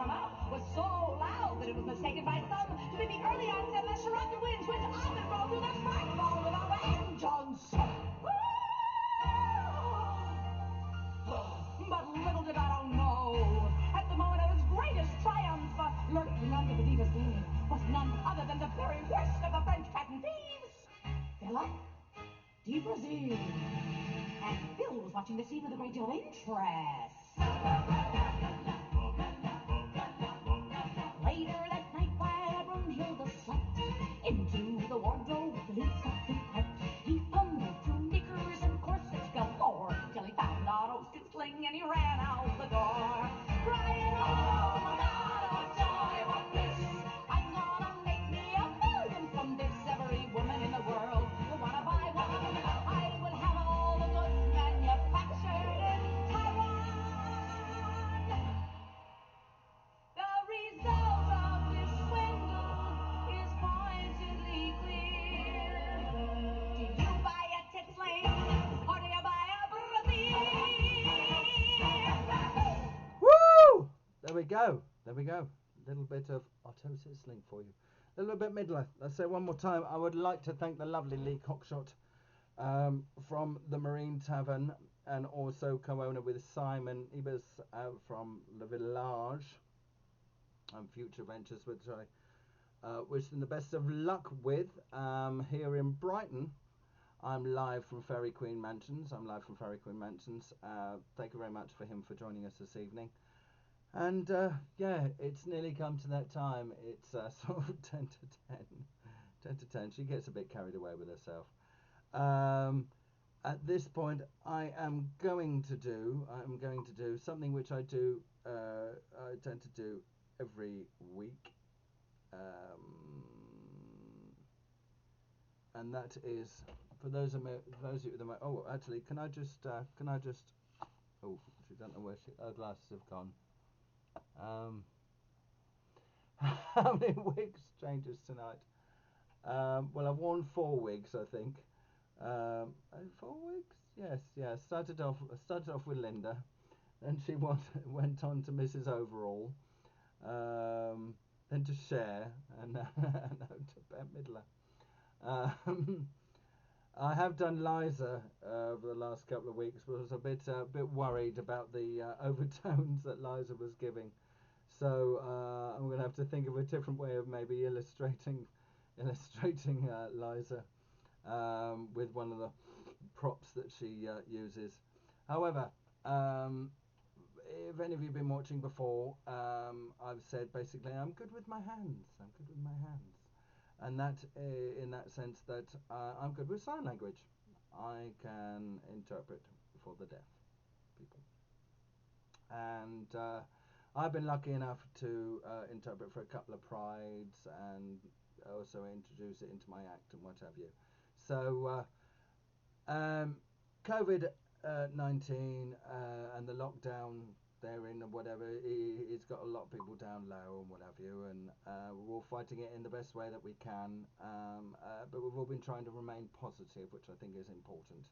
her mouth was so loud that it was mistaken by some to be the early onset of the Chiron winds, which often roll through the smartphone with a vengeance. But little did Otto know, at the moment of his greatest triumph, lurking under the diva's bed was none other than the very worst of the French patent thieves, Philip de Brazil. And Phil was watching the scene with a great deal of interest. Later that night, while Brunhilde slept, into the wardrobe Philip softly crept. He fumbled through knickers and corsets galore, till he found Otto's sling and he ran out the door, crying, "Oh my God, what joy, what bliss! I'm gonna make me $1 million from this. Every woman in the world will wanna buy one. I will have all the goods manufactured in Taiwan." The result of this swindle is pointedly clear. Do you buy a tit sling or do you buy a brazier? Woo! There we go. There we go. A little bit of Otto Sisling for you. A little bit middler. Let's say one more time. I would like to thank the lovely Lee Cockshott from the Marine Tavern, and also co-owner with Simon Ibis from Le Village and Future Ventures, which I wish them the best of luck with. Here in Brighton, I'm live from Fairy Queen Mansions. Thank you very much for him for joining us this evening. And yeah, it's nearly come to that time. It's sort of 10 to 10. 10 to 10. She gets a bit carried away with herself. At this point, I am going to do something which I tend to do every week. And that is for those of you that oh, actually, can I just oh, she don't know where her glasses have gone. How many wigs changes tonight? Well, I've worn 4 wigs, I think. 4 wigs? Yes. Started off with Linda, then she went on to Mrs. Overall, then to Cher, and now to Bette Midler. I have done Liza over the last couple of weeks, but I was a bit worried about the overtones that Liza was giving. So I'm going to have to think of a different way of maybe illustrating Liza with one of the props that she uses. However, if any of you have been watching before, I've said basically I'm good with my hands. And that, in that sense, that I'm good with sign language. I can interpret for the deaf people. And I've been lucky enough to interpret for a couple of prides and also introduce it into my act and what have you. So COVID-19 and the lockdown therein and whatever, it's got a lot of people down low and what have you, and we're all fighting it in the best way that we can, but we've all been trying to remain positive, which I think is important.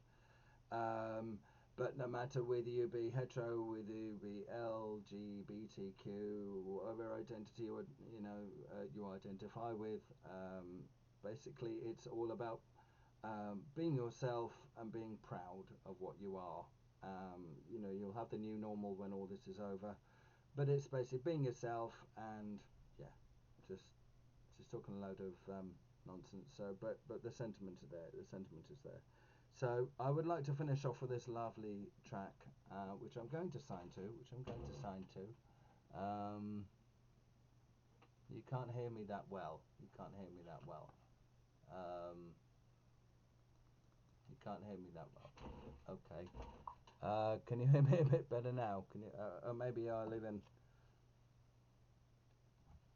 But no matter whether you be hetero, whether you be LGBTQ, whatever identity you identify with, basically it's all about being yourself and being proud of what you are. You'll have the new normal when all this is over, but it's basically being yourself and just talking a load of nonsense. So, but the sentiment is there. The sentiment is there. So I would like to finish off with this lovely track, which I'm going to sign to. You can't hear me that well. You can't hear me that well. Okay. Can you hear me a bit better now? Can you? Or maybe I live in.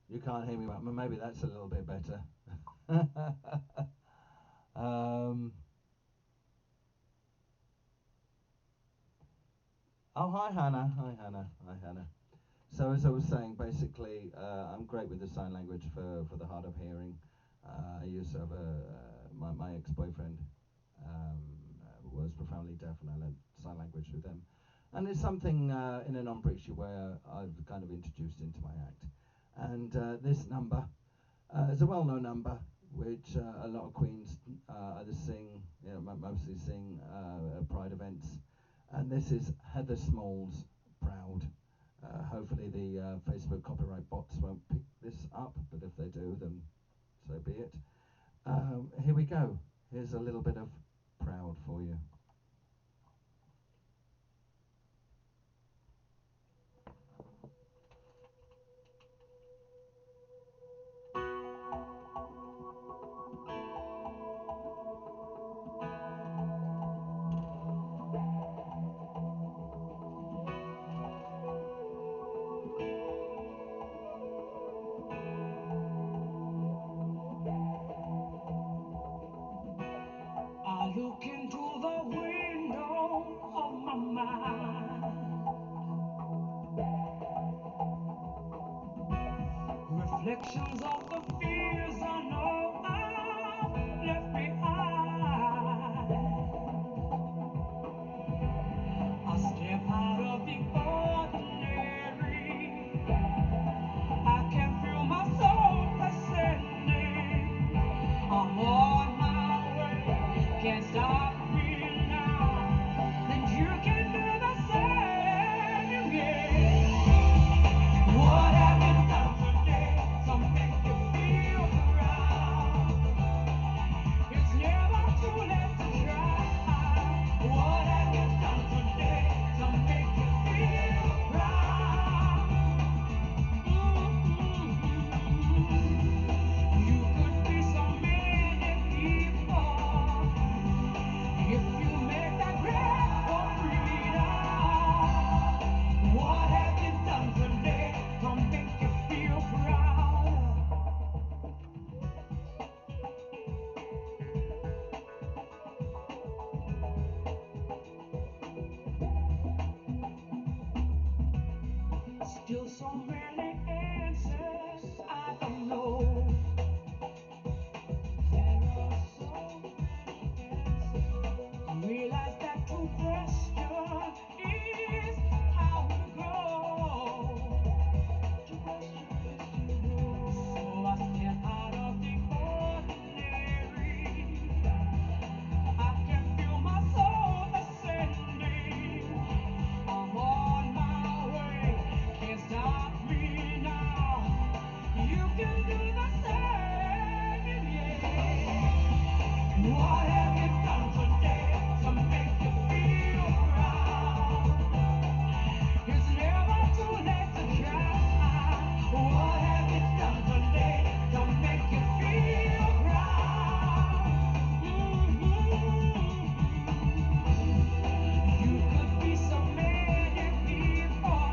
You can't hear me. Maybe that's a little bit better. Oh, hi Hannah. So as I was saying, basically, I'm great with the sign language for the hard of hearing. I used to have my ex-boyfriend was profoundly deaf, and I learned sign language with him. And it's something in a non-preachy way I've kind of introduced into my act. And this number is a well-known number, which a lot of queens either sing, mostly sing at Pride events. And this is Heather Small's Proud. Hopefully the Facebook copyright bots won't pick this up, but if they do, then so be it. Here we go. Here's a little bit of Proud for you. I look into the window of my mind, reflections of the fears I know I've left behind. I step out of the ordinary, I can feel my soul ascending. I'm on my way, can't stop me now. And you can do the same, yeah. What have you done today to make you feel proud? It's never too late to try. What have you done today to make you feel proud? You could be so many people if you make that break for freedom. What have you done today to make you feel proud? Still so many answers I don't know. There are so many answers. Realize that true question is how to go. So I step out of the ordinary. I can feel my soul ascending. I'm on my way, can't stop me now. You can do the same, yeah. What have you done today to make you feel proud? It's never too late to try. What have you done today to make you feel proud? You could be so many people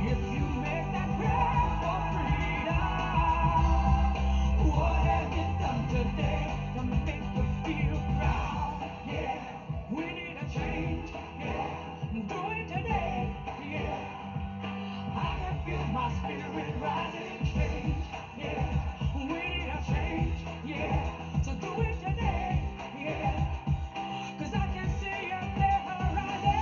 if you make that break for freedom. What have you done today to make you feel proud? Yeah, we need a change. Yeah, do it today. Yeah, I can feel my spirit rising. Change. Yeah, we need a change. Yeah, so do it today. Yeah, 'cause I can see up there horizon.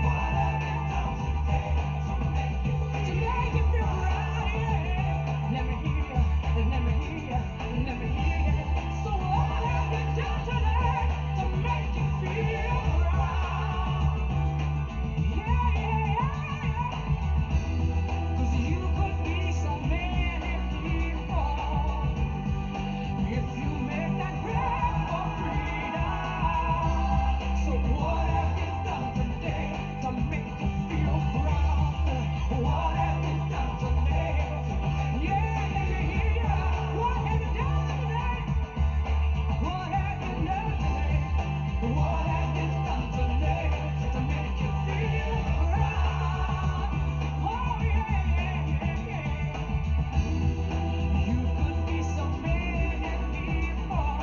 What have you done today to make you feel proud? Yeah, let me hear you, let me hear you, let me hear you. So what have you done today to make you feel proud? Yeah, yeah, yeah. 'Cause you could be so many people if you make that break for freedom. So what have you done today to make you feel proud? What have you done today? Yeah, let me hear ya. What have you done today? What have you done today? What have you done today to make you feel proud? Oh yeah, yeah, yeah, yeah. You could be so many people.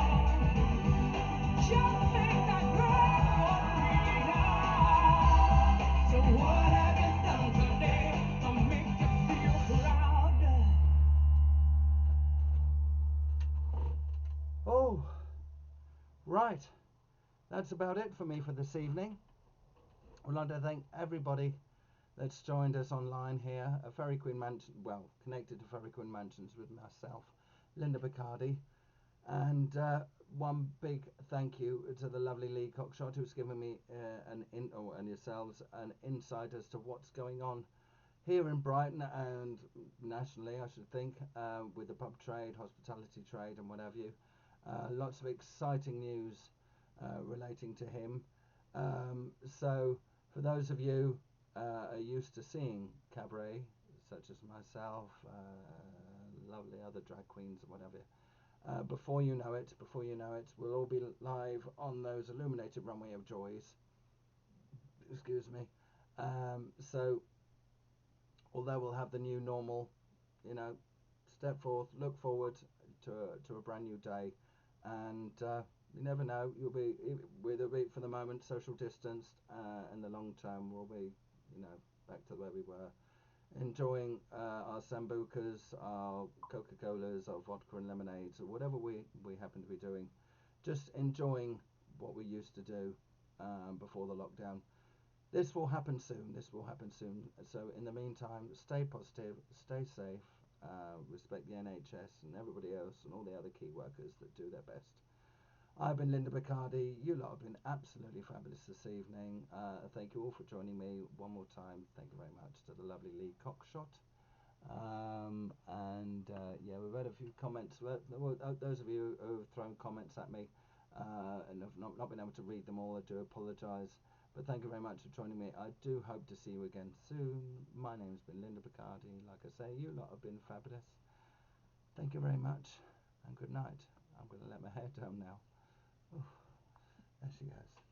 Just make that break for freedom. So what have you done today to make you feel proud? Oh, right. That's about it for me for this evening. I'd like to thank everybody that's joined us online here at Fairy Queen Mansion, well, connected to Fairy Queen Mansions with myself, Linda Bacardi, and one big thank you to the lovely Lee Cockshott, who's given me and yourselves an insight as to what's going on here in Brighton and nationally, I should think, with the pub trade, hospitality trade, and what have you. Lots of exciting news relating to him. So, for those of you are used to seeing cabaret, such as myself, lovely other drag queens and whatever, before you know it, we'll all be live on those illuminated runway of joys. Excuse me. So, although we'll have the new normal, step forth, look forward to a brand new day, and you never know, you'll be, whether it be for the moment social distanced, in the long term we'll be, back to where we were, enjoying our sambucas, our Coca-Colas, our vodka and lemonades, or whatever we happen to be doing, just enjoying what we used to do before the lockdown. This will happen soon. So in the meantime, stay positive, stay safe, respect the NHS and everybody else and all the other key workers that do their best. I've been Linda Bacardi. You lot have been absolutely fabulous this evening. Thank you all for joining me one more time. Thank you very much to the lovely Lee Cockshott. We've had a few comments. Those of you who have thrown comments at me and have not been able to read them all, I do apologise. But thank you very much for joining me. I do hope to see you again soon. My name's been Linda Bacardi. Like I say, you lot have been fabulous. Thank you very much and good night. I'm going to let my hair down now. Ooh, there she goes.